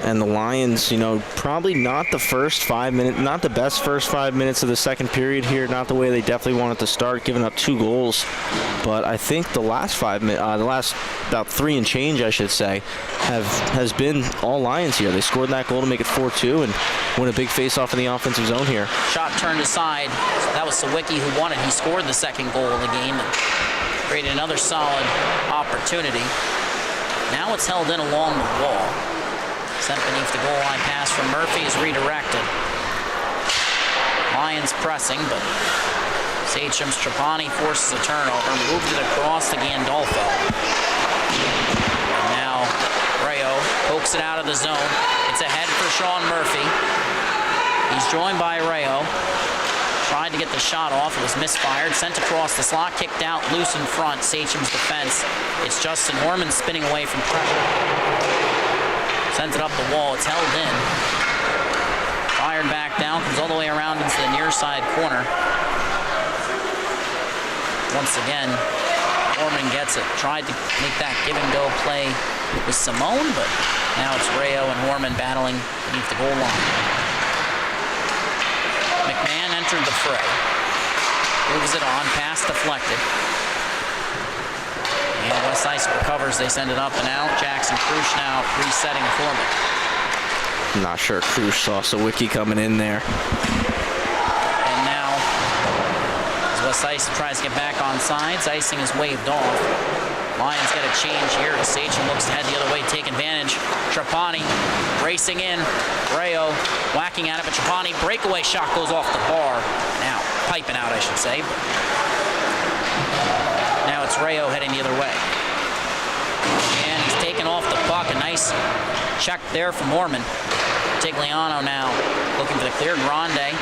And the Lions, you know, probably not the first 5 minutes, not the best first 5 minutes of the second period here, not the way they definitely wanted to start, giving up 2 goals. But I think the last 5 minutes, the last about 3 and change, I should say, has been all Lions here. They scored that goal to make it 4-2 and win a big face-off in the offensive zone here.
Shot turned aside. That was Sawicki who won it. He scored the second goal of the game and created another solid opportunity. Now it's held in along the wall. Sent beneath the goal line pass from Murphy is redirected. Lions pressing, but Sachem's Trapani forces a turnover, moved it across to Gandolfo. And now Rayo pokes it out of the zone. It's ahead for Sean Murphy. He's joined by Rayo. Tried to get the shot off, it was misfired, sent across the slot, kicked out, loose in front. Sachem's defense. It's Justin Horman spinning away from pressure. Sends it up the wall, it's held in. Fired back down, comes all the way around into the near side corner. Once again, Horman gets it. Tried to make that give and go play with Simone, but now it's Rayo and Horman battling beneath the goal line. McMahon entered the fray. Moves it on, pass deflected. And West Islip recovers, they send it up and out. Jackson Krusch now resetting for me.
I'm not sure Krusch saw Sawicki coming in there.
And now, as West Islip tries to get back on sides, icing is waved off. Lions get a change here as Sachem looks to head the other way, take advantage. Trapani racing in. Rayo whacking at it, but Trapani breakaway shot goes off the bar. Now, piping out, I should say. Now it's Rayo heading the other way. And he's taken off the puck. A nice check there from Horman. Tigliano now looking for the clear. Grande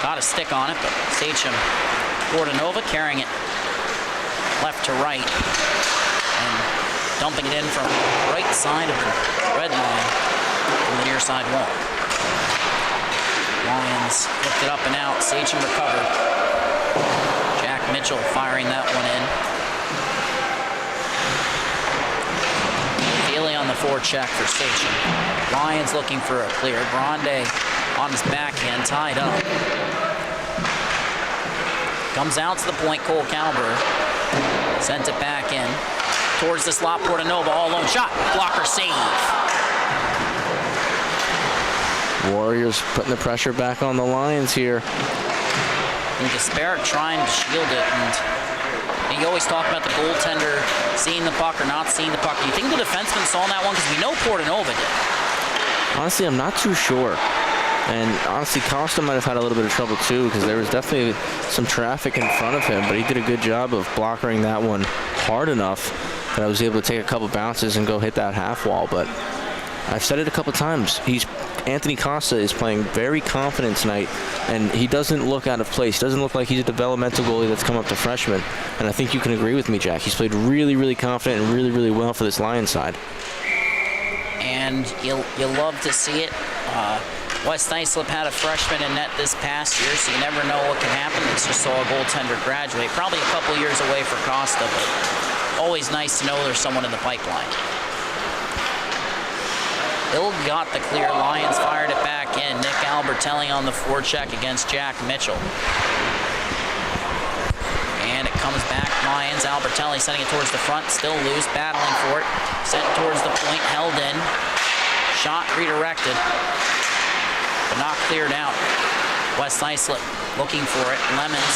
got a stick on it, but Sachem Bordanova carrying it left to right and dumping it in from right side of the red line from the near side wall. Lions lifted up and out. Sachem recovered. Jack Mitchell firing that one in. Feely on the forecheck for Sachem. Lions looking for a clear. Grande on his backhand, tied up. Comes out to the point, Cole Calber. Sent it back in. Towards the slot, Portanova all alone. Shot, blocker save.
Warriors putting the pressure back on the Lions here.
And Gasparic trying to shield it, and you always talk about the goaltender seeing the puck or not seeing the puck. Do you think the defenseman saw that one? Because we know Portanova did.
Honestly, I'm not too sure. And honestly, Costa might have had a little bit of trouble too, because there was definitely some traffic in front of him, but he did a good job of blockering that one hard enough that I was able to take a couple bounces and go hit that half wall. But I've said it a couple times. Anthony Costa is playing very confident tonight, and he doesn't look out of place. He doesn't look like he's a developmental goalie that's come up to freshman. And I think you can agree with me, Jack. He's played really, really confident and really, really well for this Lions side.
And you'll love to see it. West Islip had a freshman in net this past year, so you never know what can happen. It's just saw a goaltender graduate. Probably a couple years away for Costa, but always nice to know there's someone in the pipeline. Hill got the clear. Lions fired it back in. Nick Albertelli on the forecheck against Jack Mitchell. And it comes back. Lions. Albertelli sending it towards the front. Still loose. Battling for it. Sent towards the point. Held in. Shot redirected. But not cleared out. West Islip looking for it. Lemons.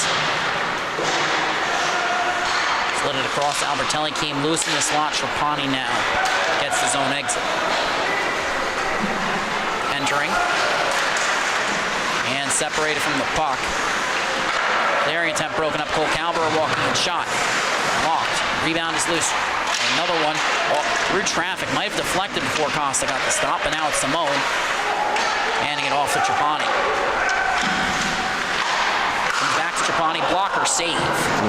Slid it across. Albertelli came loose in the slot. Trapani now gets the zone exit. Entering. And separated from the puck. Clearing attempt broken up. Cole Calber walking in shot. Locked. Rebound is loose. Another one through traffic. Might have deflected before Costa got the stop, but now it's Simone handing it off to Trapani. Comes back to Trapani. Blocker save.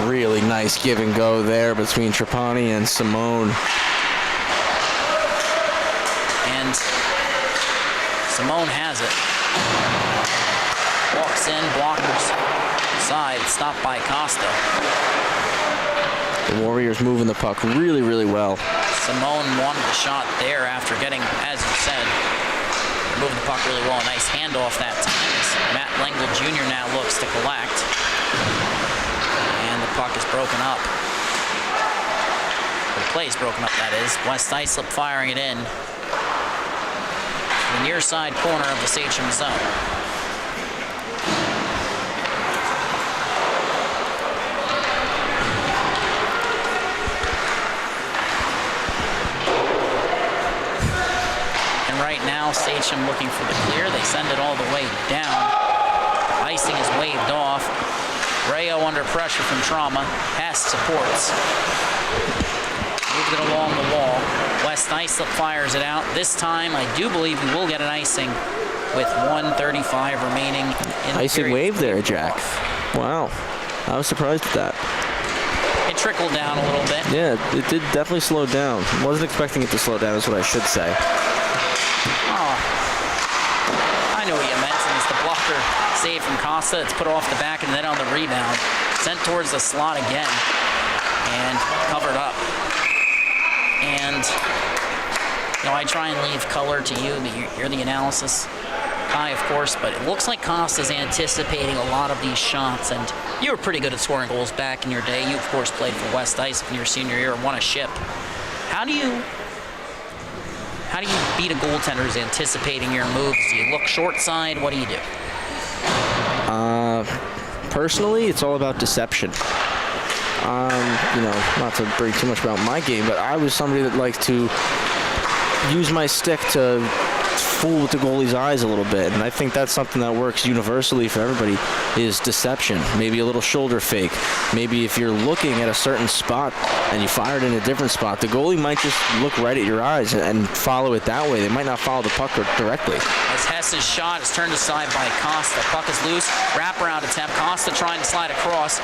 Really nice give and go there between Trapani and Simone.
And Simone has it. Walks in, blockers side, stopped by Costa.
The Warriors moving the puck really, really well.
Simone wanted the shot there after getting, as you said, moving the puck really well. Nice handoff that time. Matt Lengel Jr. now looks to collect. And the puck is broken up. The play is broken up, that is. West Islip firing it in. The near side corner of the Sachem zone. And right now, Sachem looking for the clear. They send it all the way down. Icing is waved off. Rayo under pressure from Trauma. Hess supports. Moved it along the wall. West Islip fires it out. This time, I do believe we will get an icing with 1:35 remaining in the
Icing
period.
wave there, Jack. Wow. I was surprised at that.
It trickled down a little bit.
Yeah, it did definitely slow down. Wasn't expecting it to slow down is what I should say.
Oh, I know what you meant. And it's the blocker save from Costa. It's put off the back and then on the rebound. Sent towards the slot again and covered up. And, you know, I try and leave color to you, but you're the analysis guy, of course, but it looks like Costa's anticipating a lot of these shots, and you were pretty good at scoring goals back in your day. You, of course, played for West Islip in your senior year and won a ship. How do you beat a goaltender who's anticipating your moves? Do you look short side? What do you do?
Personally, it's all about deception. You know, not to bring too much about my game, but I was somebody that liked to use my stick to fool with the goalie's eyes a little bit, and I think that's something that works universally for everybody, is deception. Maybe a little shoulder fake. Maybe if you're looking at a certain spot and you fire it in a different spot, the goalie might just look right at your eyes and follow it that way. They might not follow the puck directly.
As Hess's shot is turned aside by Costa. Puck is loose. Wraparound attempt. Costa trying to slide across.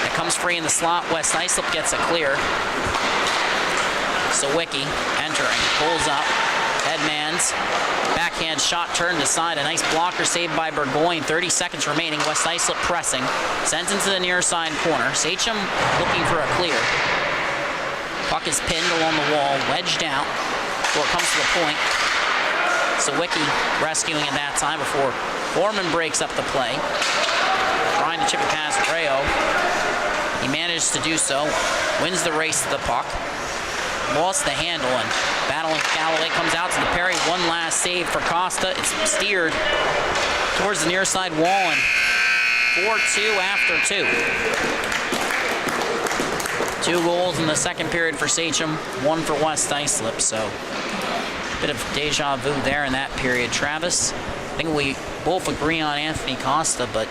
It comes free in the slot. West Islip gets a clear. Sawicki entering. Pulls up. Headmans. Backhand shot turned aside. A nice blocker saved by Burgoyne. 30 seconds remaining. West Islip pressing. Sent into the near side corner. Sachem looking for a clear. Puck is pinned along the wall. Wedged out before it comes to the point. Sawicki rescuing it that time before Foreman breaks up the play. Trying to chip it past Rayo. He manages to do so. Wins the race to the puck. Lost the handle and battling Galloway comes out to the parry. One last save for Costa. It's steered towards the near side wall and 4-2 after 2. 2 goals in the second period for Sachem, 1 for West Islip. So bit of deja vu there in that period. Travis, I think we both agree on Anthony Costa, but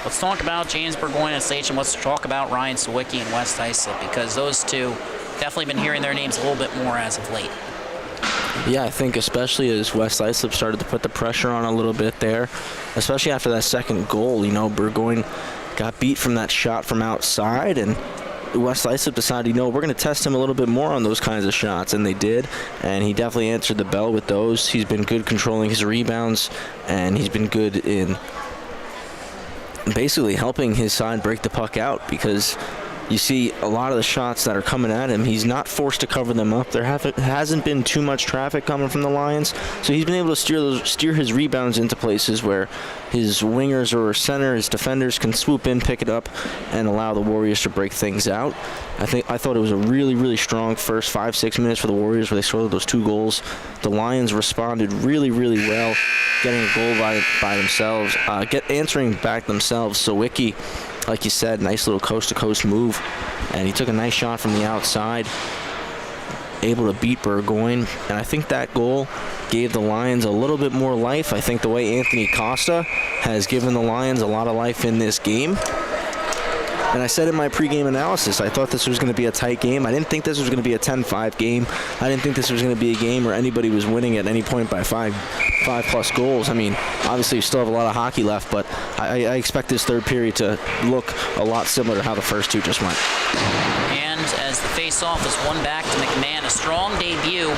let's talk about James Burgoyne and Sachem. Let's talk about Ryan Sawicki and West Islip, because those two definitely been hearing their names a little bit more as of late.
Yeah, I think especially as West Islip started to put the pressure on a little bit there, especially after that second goal. You know, Burgoyne got beat from that shot from outside, and West Islip decided, you know, we're going to test him a little bit more on those kinds of shots, and they did, and he definitely answered the bell with those. He's been good controlling his rebounds, and he's been good in basically helping his side break the puck out, because you see a lot of the shots that are coming at him, he's not forced to cover them up. There hasn't been too much traffic coming from the Lions, so he's been able to steer his rebounds into places where his wingers or center, his defenders can swoop in, pick it up, and allow the Warriors to break things out. I thought it was a really, really strong first 5-6 minutes for the Warriors where they scored those 2 goals. The Lions responded really, really well, getting a goal by themselves, answering back themselves. So Wiki, like you said, nice little coast-to-coast move, and he took a nice shot from the outside, able to beat Burgoyne, and I think that goal gave the Lions a little bit more life. I think the way Anthony Costa has given the Lions a lot of life in this game. And I said in my pregame analysis, I thought this was going to be a tight game. I didn't think this was going to be a 10-5 game. I didn't think this was going to be a game where anybody was winning at any point by five-plus goals. I mean, obviously you still have a lot of hockey left, but I expect this third period to look a lot similar to how the first 2 just went.
And as the face-off is won back to McMahon, a strong debut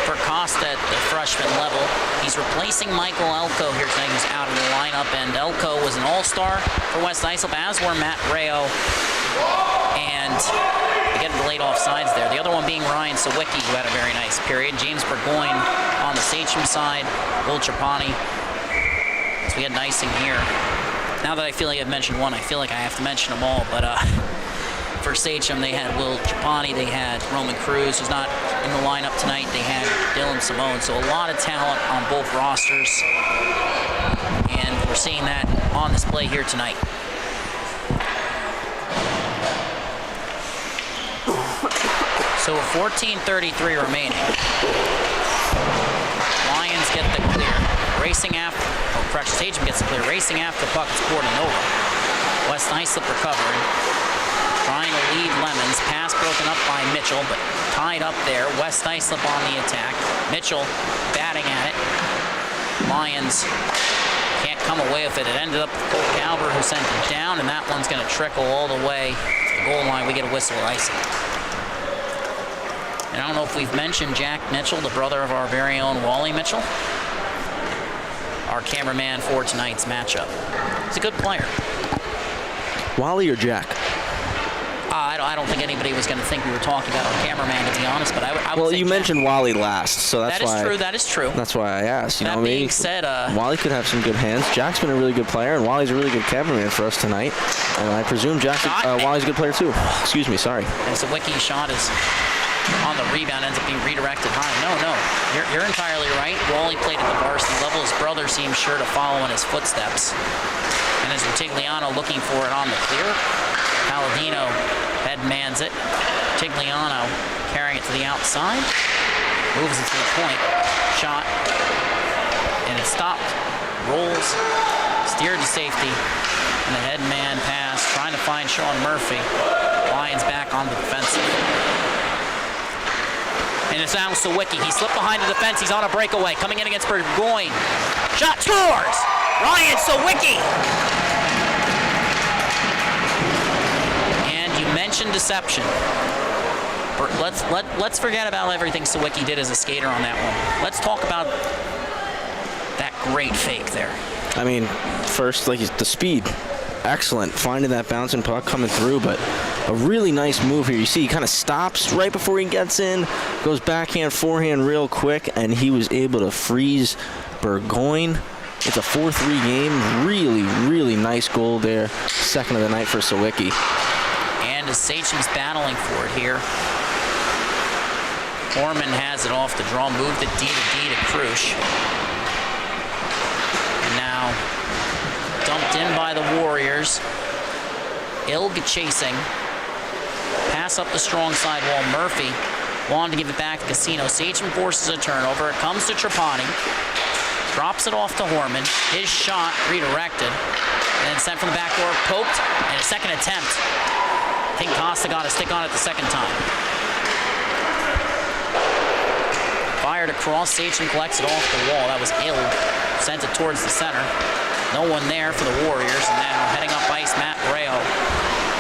for Costa at the freshman level. He's replacing Michael Elko here tonight, who's out of the lineup, and Elko was an all-star for West Islip, as were Matt Rayo and getting the late offsides there. The other one being Ryan Sawicki, who had a very nice period. James Burgoyne on the Sachem side, Will Trapani. So we had icing here. Now that I feel like I've mentioned one, I feel like I have to mention them all, but for Sachem, they had Will Trapani, they had Roman Cruz, who's not in the lineup tonight, they had Dylan Simone, so a lot of talent on both rosters, and we're seeing that on display here tonight. So 14:33 remaining. Lions get the clear. Racing after, Sachem gets the clear. Racing after the puck is poured and over. West Islip recovering. Trying to lead Lemons. Pass broken up by Mitchell, but tied up there. West Islip on the attack. Mitchell batting at it. Lions can't come away with it. It ended up with Cole Galber, who sent it down, and that one's going to trickle all the way to the goal line. We get a whistle of icing. And I don't know if we've mentioned Jack Mitchell, the brother of our very own Wally Mitchell, our cameraman for tonight's matchup. He's a good player.
Wally or Jack?
I don't think anybody was going to think we were talking about our cameraman, to be honest, but I would
well,
say
you
Jack.
Mentioned Wally last, so that's why.
That is true.
That's why I asked.
That being said,
Wally could have some good hands. Jack's been a really good player, and Wally's a really good cameraman for us tonight. And I presume Wally's a good player too. Excuse me, sorry.
And so Wickie's shot is on the rebound, ends up being redirected high. No, you're entirely right. Wally played at the varsity level. His brother seems sure to follow in his footsteps. And as Tigliano looking for it on the clear, Palladino headmans it. Tigliano carrying it to the outside, moves it to the point, shot, and it stopped, rolls, steered to safety, and the headman pass, trying to find Sean Murphy. Lions back on the defensive. And it's now Sawicki. He slipped behind the defense. He's on a breakaway, coming in against Burgoyne. Shot, scores! Ryan Sawicki! Mentioned deception. Let's forget about everything Sawicki did as a skater on that one. Let's talk about that great fake there.
I mean, first, like the speed, excellent. Finding that bouncing puck coming through, but a really nice move here. You see, he kind of stops right before he gets in, goes backhand, forehand real quick, and he was able to freeze Burgoyne. It's a 4-3 game. Really, really nice goal there. Second of the night for Sawicki.
And as Sachem's battling for it here, Orman has it off the draw, moved it D to Krush. And now dumped in by the Warriors. Ilg chasing. Pass up the strong side wall. Murphy wanted to give it back to Casino. Sachem forces a turnover. It comes to Trapani. Drops it off to Horman. His shot redirected. And then sent from the back door, poked, and a second attempt. I think Costa got a stick on it the second time. Fired across, Sachem collects it off the wall. That was ill. Sent it towards the center. No one there for the Warriors. And now heading up ice, Matt Rayo.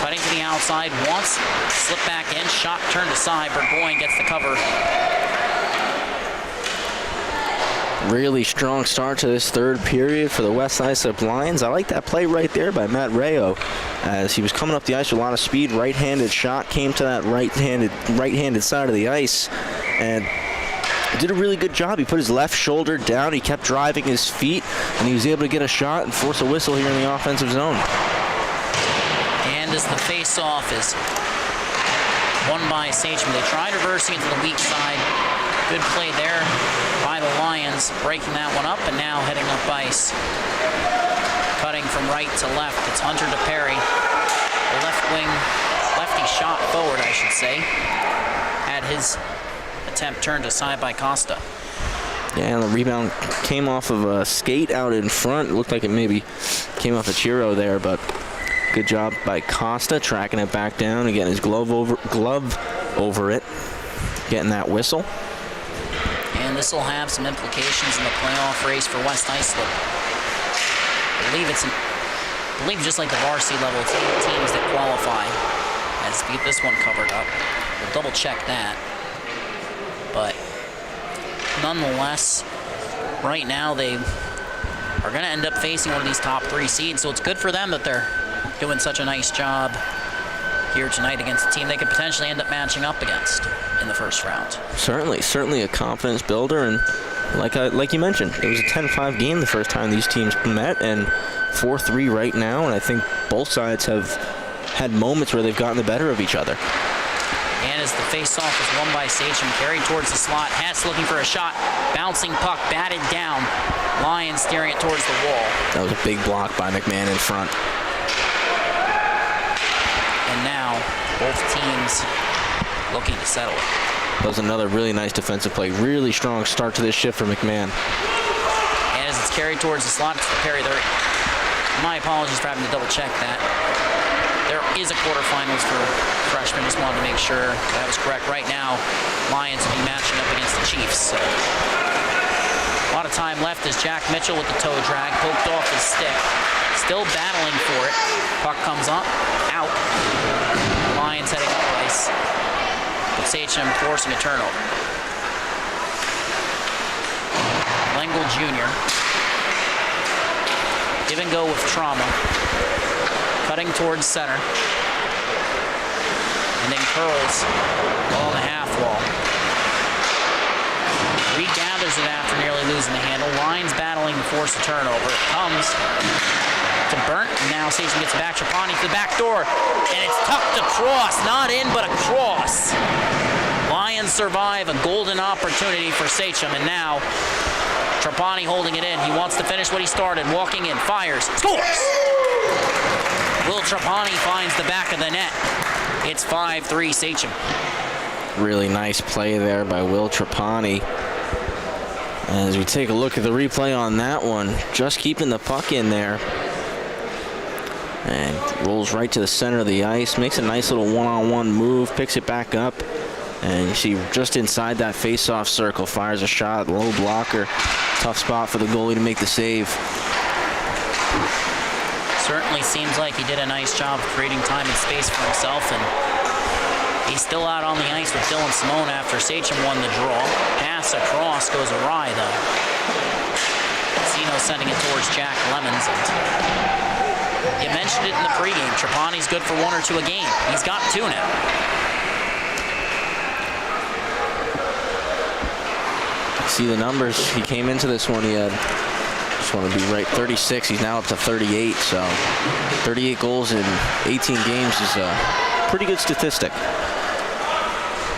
Cutting to the outside once. Slip back in. Shot turned aside. Burgoyne gets the cover.
Really strong start to this third period for the West Islip Lions. I like that play right there by Matt Rayo as he was coming up the ice with a lot of speed. Right-handed shot, came to that right-handed side of the ice and did a really good job. He put his left shoulder down, he kept driving his feet, and he was able to get a shot and force a whistle here in the offensive zone.
And as the face-off is won by Sachem, they tried reversing it to the weak side. Good play there by the Lions, breaking that one up and now heading up ice. Cutting from right to left, it's Hunter to Perry. The lefty shot forward, I should say. Had his attempt turned aside by Costa.
Yeah, and the rebound came off of a skate out in front. It looked like it maybe came off a Chiro there, but good job by Costa, tracking it back down and getting his glove over it, getting that whistle.
And this will have some implications in the playoff race for West Islip. I believe just like the varsity level teams that qualify has to get this one covered up. We'll double check that. But nonetheless, right now they are going to end up facing one of these top 3 seeds, so it's good for them that they're doing such a nice job here tonight against a team they could potentially end up matching up against in the first round.
Certainly a confidence builder, and like you mentioned, it was a 10-5 game the first time these teams met, and 4-3 right now, and I think both sides have had moments where they've gotten the better of each other.
And as the face-off is won by Sachem, carried towards the slot, Hess looking for a shot, bouncing puck, batted down, Lions steering it towards the wall.
That was a big block by McMahon in front.
And now, both teams looking to settle it.
That was another really nice defensive play. Really strong start to this shift for McMahon.
And as it's carried towards the slot, it's for Perry. My apologies for having to double check that. There is a quarterfinals for freshmen. Just wanted to make sure that was correct. Right now, Lions will be matching up against the Chiefs. So a lot of time left as Jack Mitchell with the toe drag, poked off his stick. Still battling for it. Puck comes up, out. Lions heading up ice. But Sachem forcing a turnover. Lengel Jr. Give and go with Trauma. Cutting towards center. And then curls along the half wall. Regathers it after nearly losing the handle. Lions battling to force a turnover. It comes to Burnt. Now Sachem gets back. Trapani to the back door. And it's tucked across. Not in, but across. Lions survive a golden opportunity for Sachem. And now Trapani holding it in. He wants to finish what he started. Walking in. Fires. Scores! Will Trapani finds the back of the net. It's 5-3 Sachem.
Really nice play there by Will Trapani. As we take a look at the replay on that one, just keeping the puck in there. And rolls right to the center of the ice, makes a nice little one-on-one move, picks it back up. And you see just inside that face-off circle, fires a shot, low blocker. Tough spot for the goalie to make the save.
Certainly seems like he did a nice job of creating time and space for himself, and he's still out on the ice with Dylan Simone after Sachem won the draw. Pass across goes awry, though. Zeno sending it towards Jack Lemons. And you mentioned it in the pregame. Trapani's good for 1 or 2 a game. He's got 2 now.
See the numbers. He came into this one, he had, just want to be right, 36. He's now up to 38, so 38 goals in 18 games is a pretty good statistic.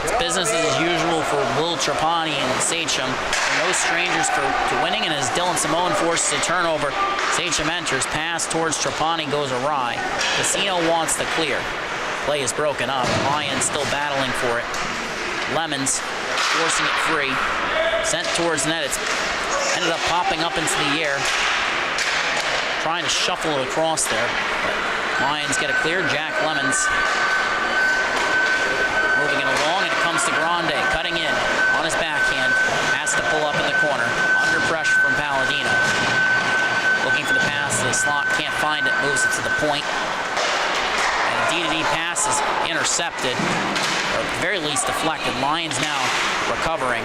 It's business as usual for Will Trapani and Sachem. They're no strangers to winning, and as Dylan Simone forces a turnover, Sachem enters. Pass towards Trapani goes awry. Casino wants the clear. Play is broken up. Lions still battling for it. Lemons forcing it free. Sent towards net. It's ended up popping up into the air. Trying to shuffle it across there. But Lions get a clear. Jack Lemons moving it along, and it comes to Grande, cutting in on his backhand. Has to pull up in the corner. Under pressure from Palladino. Looking for the pass to the slot. Can't find it. Moves it to the point. And a D-to-D pass is intercepted, or at the very least deflected. Lions now recovering.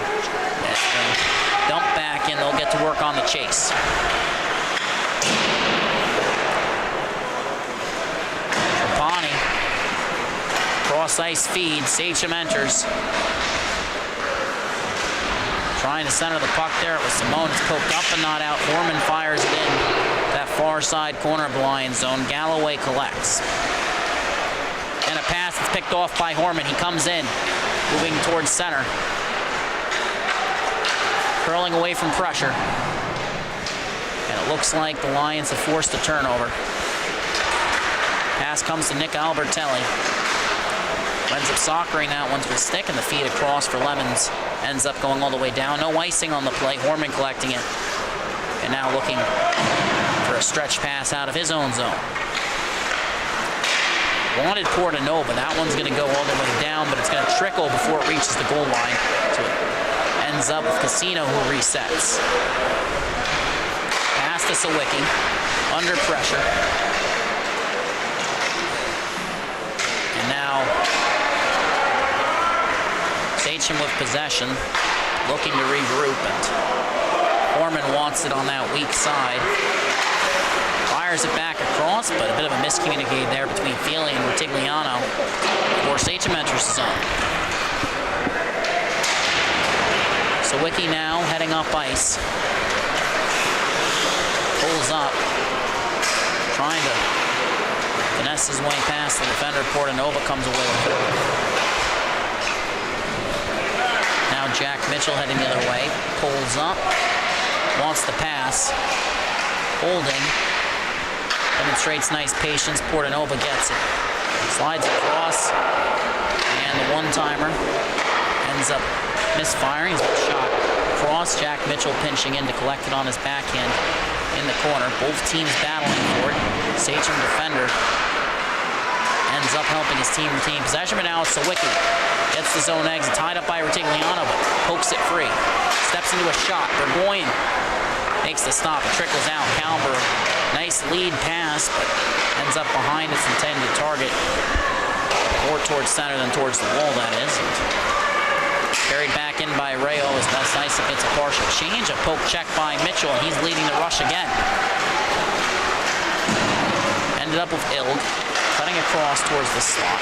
That's been Dump back in, they'll get to work on the chase. Trapani, cross ice feed, Sachem enters. Trying to center the puck there. It was Simone. It's poked up and not out. Foreman fires it in that far side corner of the Lions zone. Galloway collects. And a pass that's picked off by Horman. He comes in, moving towards center. Curling away from pressure. And it looks like the Lions have forced a turnover. Pass comes to Nick Albertelli. Ends up soccering that one to a stick, and the feed across for Lemons ends up going all the way down. No icing on the play. Horman collecting it. And now looking for a stretch pass out of his own zone. Wanted Portanova. That one's going to go all the way down, but it's going to trickle before it reaches the goal line. So it ends up with Casino, who resets. Pass to Sawicki. Under pressure. And now Sachem with possession, looking to regroup, and Horman wants it on that weak side. Fires it back across, but a bit of a miscommunicated there between Feely and Rutigliano before Sachem enters the zone. Sawicki now heading up ice. Pulls up, trying to finesse his way past the defender. Portanova comes away with it. Now Jack Mitchell heading the other way. Pulls up. Wants the pass. Holding. Demonstrates nice patience. Portanova gets it. Slides across. And the one-timer ends up misfiring. He's been shot across. Jack Mitchell pinching in to collect it on his backhand in the corner. Both teams battling for it. Sachem defender ends up helping his team retain possession, but now Sawicki gets the zone exit, tied up by Rutigliano, but pokes it free. Steps into a shot. Burgoyne makes the stop. It trickles out. Calber, nice lead pass, but ends up behind its intended target. More towards center than towards the wall, that is. Carried back in by Rayo as that's nice. It gets a partial change. A poke check by Mitchell, and he's leading the rush again. Ended up with Ild, cutting across towards the slot.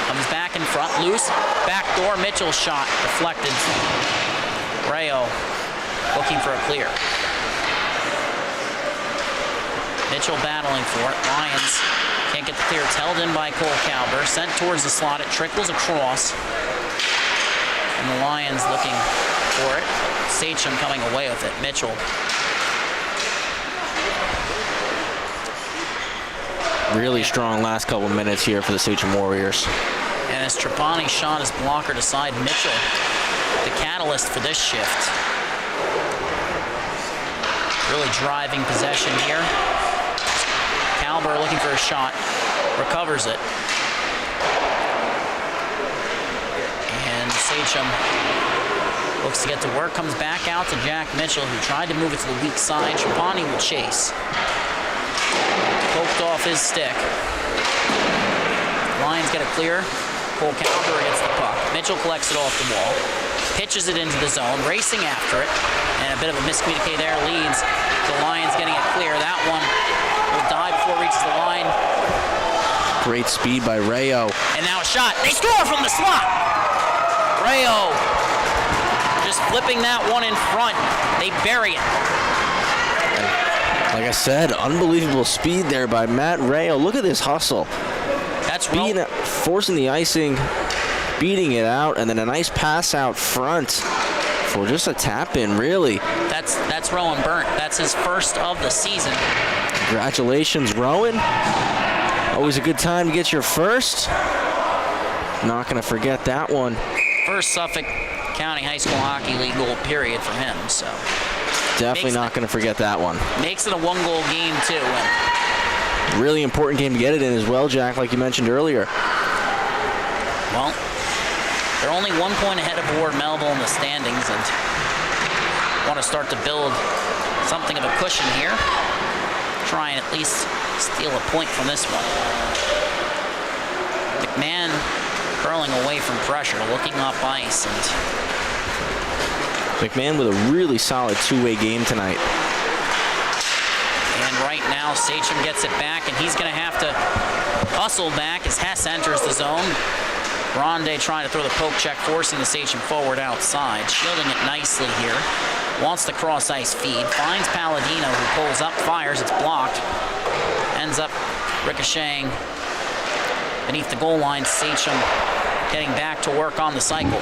Comes back in front, loose, backdoor, Mitchell's shot, deflected. Rayo looking for a clear. Mitchell battling for it. Lions can't get the clear. It's held in by Cole Calber, sent towards the slot. It trickles across. And the Lions looking for it. Sachem coming away with it. Mitchell.
Really strong last couple minutes here for the Sachem Warriors.
And as Trapani shot his blocker to side, Mitchell, the catalyst for this shift. Really driving possession here. Calber looking for a shot, recovers it. And Sachem looks to get to work, comes back out to Jack Mitchell, who tried to move it to the weak side. Trapani will chase. Poked off his stick. Lions get a clear. Cole Calber gets the puck. Mitchell collects it off the wall. Pitches it into the zone, racing after it. And a bit of a miscommunication there leads the Lions getting it clear. That one will die before it reaches the line.
Great speed by Rayo.
And now a shot. They score from the slot. Rayo just flipping that one in front. They bury it.
Like I said, unbelievable speed there by Matt Rayo. Look at this hustle.
That's
forcing the icing, beating it out, and then a nice pass out front for just a tap-in, really.
That's Rowan Burnt. That's his first of the season.
Congratulations, Rowan. Always a good time to get your first. Not going to forget that one.
First Suffolk County High School Hockey League goal, period, for him. So
definitely not going to forget that one.
Makes it a one-goal game, too.
Really important game to get it in as well, Jack, like you mentioned earlier.
Well, they're only 1 point ahead of Ward Melville in the standings and want to start to build something of a cushion here. Try and at least steal a point from this one. McMahon curling away from pressure, looking up ice, and
McMahon with a really solid two-way game tonight.
And right now, Sachem gets it back, and he's going to have to hustle back as Hess enters the zone. Grande trying to throw the poke check, forcing the Sachem forward outside, shielding it nicely here. Wants the cross-ice feed, finds Palladino, who pulls up, fires, it's blocked. Ends up ricocheting beneath the goal line. Sachem getting back to work on the cycle.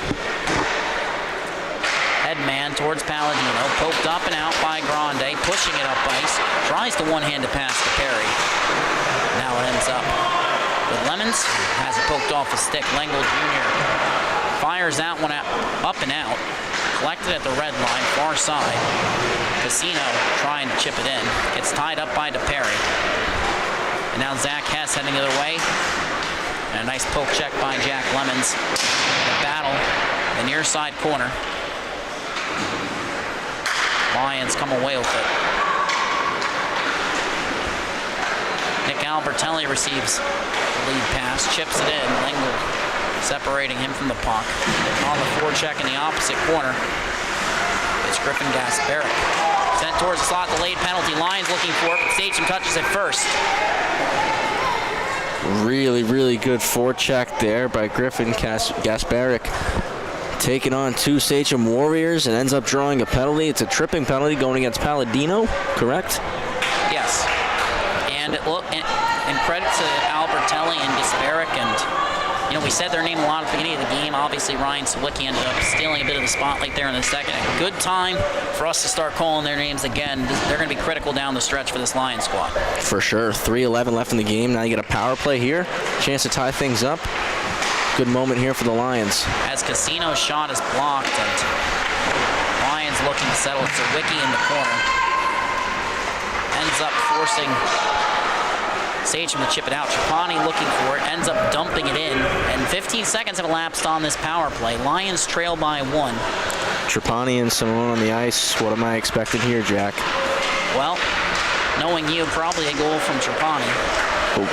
Headman towards Palladino, poked up and out by Grande, pushing it up ice, tries to one-handed pass to Perry. Now it ends up with Lemons, has it poked off his stick. Lengel Jr. fires that one up and out, collected at the red line, far side. Casino trying to chip it in, gets tied up by DePerry. And now Zach Hess heading the other way. And a nice poke check by Jack Lemons. The battle, the near side corner. Lions come away with it. Nick Albertelli receives the lead pass, chips it in. Lengel separating him from the puck. On the forecheck in the opposite corner, it's Griffin Gasparic. Sent towards the slot, delayed penalty. Lions looking for it, but Sachem touches it first.
Really, really good forecheck there by Griffin Gasparic. Taking on two Sachem Warriors and ends up drawing a penalty. It's a tripping penalty going against Palladino, correct?
Yes. And credit to Albertelli and Gasparic, and we said their name a lot at the beginning of the game. Obviously, Ryan Sawicki ended up stealing a bit of the spotlight there in the second. A good time for us to start calling their names again. They're going to be critical down the stretch for this Lions squad. For sure. 3:11 left in the game. Now you get a power play here. Chance to tie things up. Good moment here for the Lions. As Casino's shot is blocked, and Lions looking to settle. It's Sawicki in the corner. Ends up forcing Sachem to chip it out. Trapani looking for it, ends up dumping it in, and 15 seconds have elapsed on this power play. Lions trail by 1. Trapani and Simone on the ice. What am I expecting here, Jack? Well, knowing you, probably a goal from Trapani. Oh,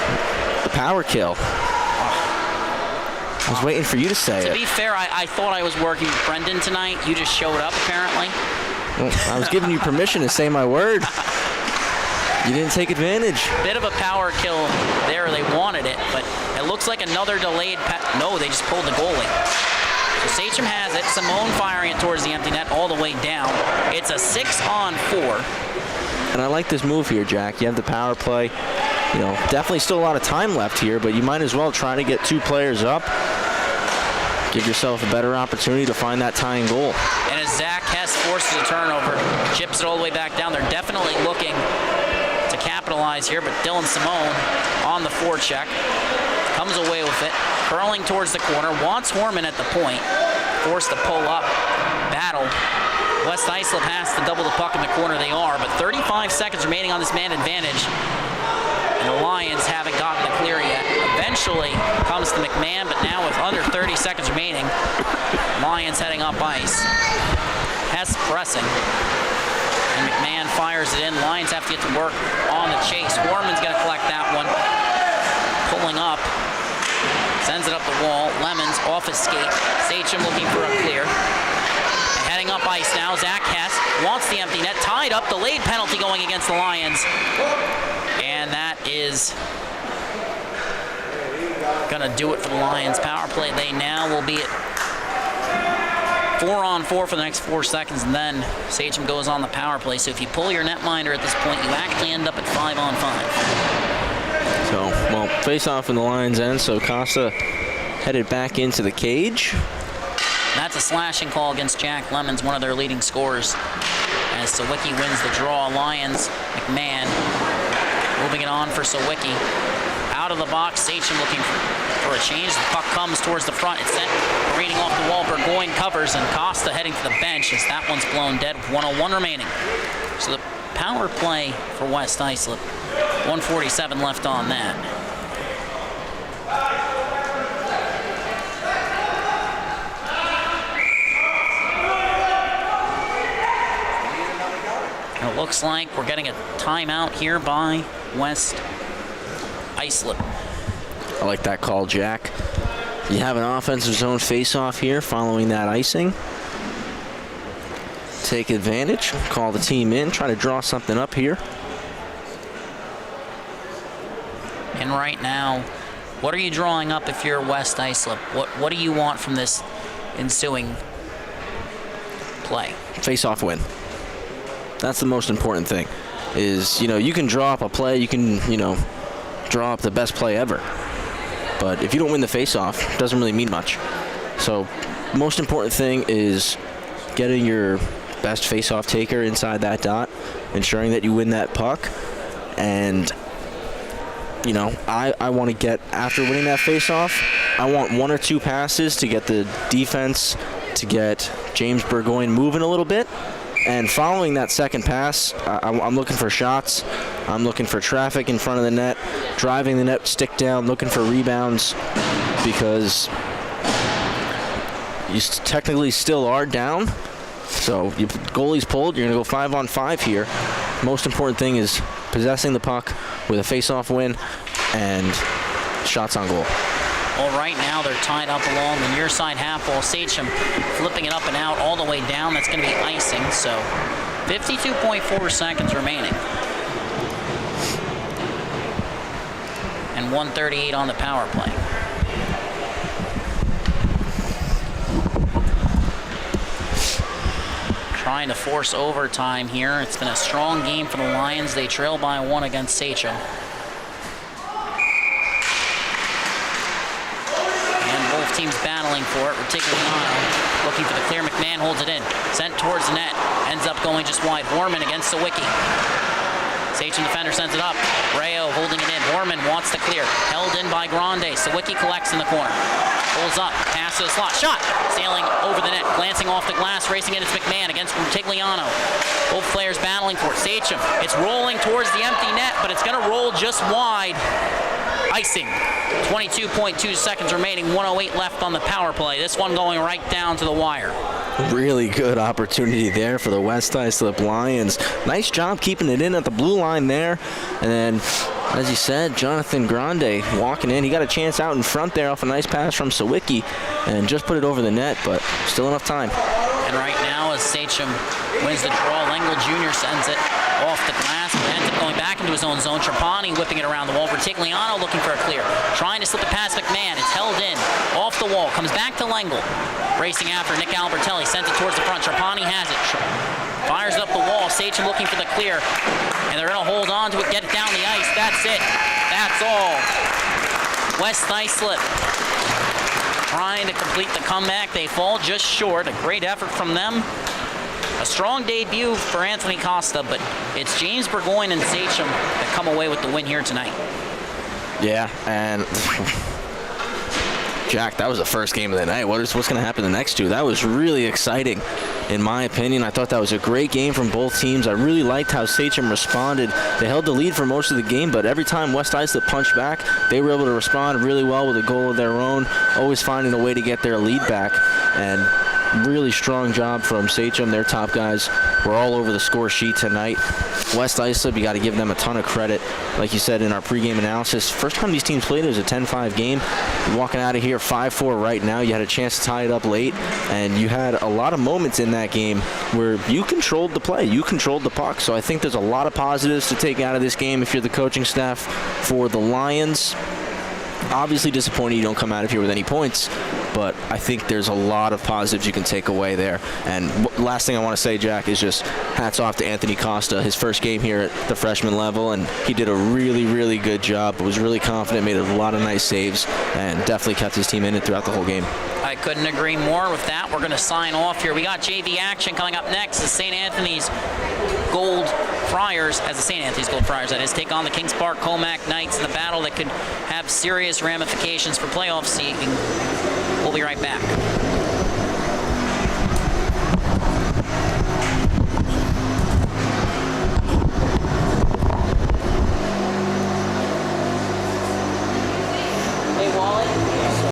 the power kill. I was waiting for you to say it. To be fair, I thought I was working with Brendan tonight. You just showed up, apparently. Well, I was giving you permission to say my word. You didn't take advantage. Bit of a power kill there. They wanted it, but it looks like another delayed no, they just pulled the goalie. So Sachem has it. Simone firing it towards the empty net all the way down. It's a 6-on-4. And I like this move here, Jack. You have the power play. Definitely still a lot of time left here, but you might as well try to get two players up. Give yourself a better opportunity to find that tying goal. And as Zach Hess forces a turnover, chips it all the way back down, they're definitely looking to capitalize here, but Dylan Simone on the forecheck comes away with it, curling towards the corner, wants Horman at the point, forced to pull up, battle. West Islip has to double the puck in the corner. They are, but 35 seconds remaining on this man advantage. And the Lions haven't gotten the clear yet. Eventually comes to McMahon, but now with under 30 seconds remaining, Lions heading up ice. Hess pressing. And McMahon fires it in. Lions have to get to work on the chase. Warman's going to collect that one. Pulling up. Sends it up the wall. Lemons off his skate. Sachem looking for a clear. And heading up ice now. Zach Hess wants the empty net. Tied up. Delayed penalty going against the Lions. And that is going to do it for the Lions. Power play. They now will be at 4-on-4 for the next 4 seconds, and then Sachem goes on the power play. So if you pull your netminder at this point, you actually end up at 5-on-5. So, well, face off in the Lions' end, so Costa headed back into the cage. That's a slashing call against Jack Lemons, one of their leading scorers. As Sawicki wins the draw, Lions, McMahon moving it on for Sawicki. Out of the box, Sachem looking for a change. The puck comes towards the front. It's sent careening off the wall. Burgoyne covers, and Costa heading to the bench as that one's blown dead with 1:01 remaining. So the power play for West Islip. 1:47 left on that. And it looks like we're getting a timeout here by West Islip. I like that call, Jack. You have an offensive zone face-off here following that icing.
take advantage, call the team in, try to draw something up here.
And right now, what are you drawing up if you're West Islip? What do you want from this ensuing play?
Face-off win. That's the most important thing. Is, you can draw up a play, you can, draw up the best play ever. But if you don't win the face-off, it doesn't really mean much. So, most important thing is getting your best face-off taker inside that dot, ensuring that you win that puck, and I want to get, after winning that face-off, I want 1 or 2 passes to get the defense, to get James Burgoyne moving a little bit. And following that second pass, I'm looking for shots. I'm looking for traffic in front of the net, driving the net, stick down, looking for rebounds, because you technically still are down. So your goalie's pulled, you're going to go 5-on-5 here. Most important thing is possessing the puck with a face-off win and shots on goal.
Well, right now they're tied up along the near side half wall. Sachem flipping it up and out all the way down. That's going to be icing. So 52.4 seconds remaining. And 1:38 on the power play. Trying to force overtime here. It's been a strong game for the Lions. They trail by 1 against Sachem. Teams battling for it. Retigliano looking for the clear. McMahon holds it in. Sent towards the net. Ends up going just wide. Horman against Sawicki. Sachem defender sends it up. Rayo holding it in. Horman wants the clear. Held in by Grande. Sawicki collects in the corner. Pulls up. Pass to the slot. Shot. Sailing over the net. Glancing off the glass. Racing in. It's McMahon against Retigliano. Both players battling for it. Sachem. It's rolling towards the empty net, but it's going to roll just wide. Icing. 22.2 seconds remaining, 1:08 left on the power play. This one going right down to the wire.
Really good opportunity there for the West Islip Lions. Nice job keeping it in at the blue line there. And then, as you said, Jonathan Grande walking in. He got a chance out in front there off a nice pass from Sawicki and just put it over the net, but still enough time.
And right now, as Sachem wins the draw, Lengel Jr. sends it off the glass, but ends up going back into his own zone. Trapani whipping it around the wall. Retigliano looking for a clear. Trying to slip it past McMahon. It's held in. Off the wall. Comes back to Lengel. Racing after Nick Albertelli. Sends it towards the front. Trapani has it. Fires up the wall. Sachem looking for the clear. And they're going to hold on to it. Get it down the ice. That's it. That's all. West Islip trying to complete the comeback. They fall just short. A great effort from them. A strong debut for Anthony Costa, but it's James Burgoyne and Sachem that come away with the win here tonight.
Yeah, and Jack, that was the first game of the night. What's going to happen the next two? That was really exciting, in my opinion. I thought that was a great game from both teams. I really liked how Sachem responded. They held the lead for most of the game, but every time West Islip punched back, they were able to respond really well with a goal of their own, always finding a way to get their lead back. And really strong job from Sachem. Their top guys were all over the score sheet tonight. West Islip, you got to give them a ton of credit. Like you said in our pregame analysis, first time these teams played, it was a 10-5 game. You're walking out of here 5-4 right now. You had a chance to tie it up late, and you had a lot of moments in that game where you controlled the play. You controlled the puck. So I think there's a lot of positives to take out of this game if you're the coaching staff for the Lions. Obviously disappointed you don't come out of here with any points, but I think there's a lot of positives you can take away there. And last thing I want to say, Jack, is just hats off to Anthony Costa, his first game here at the freshman level, and he did a really, really good job. Was really confident, made a lot of nice saves, and definitely kept his team in it throughout the whole game.
I couldn't agree more with that. We're going to sign off here. We got JV action coming up next. The St. Anthony's Gold Friars, that is, take on the Kings Park Comac Knights in the battle that could have serious ramifications for playoff seeding. We'll be right back.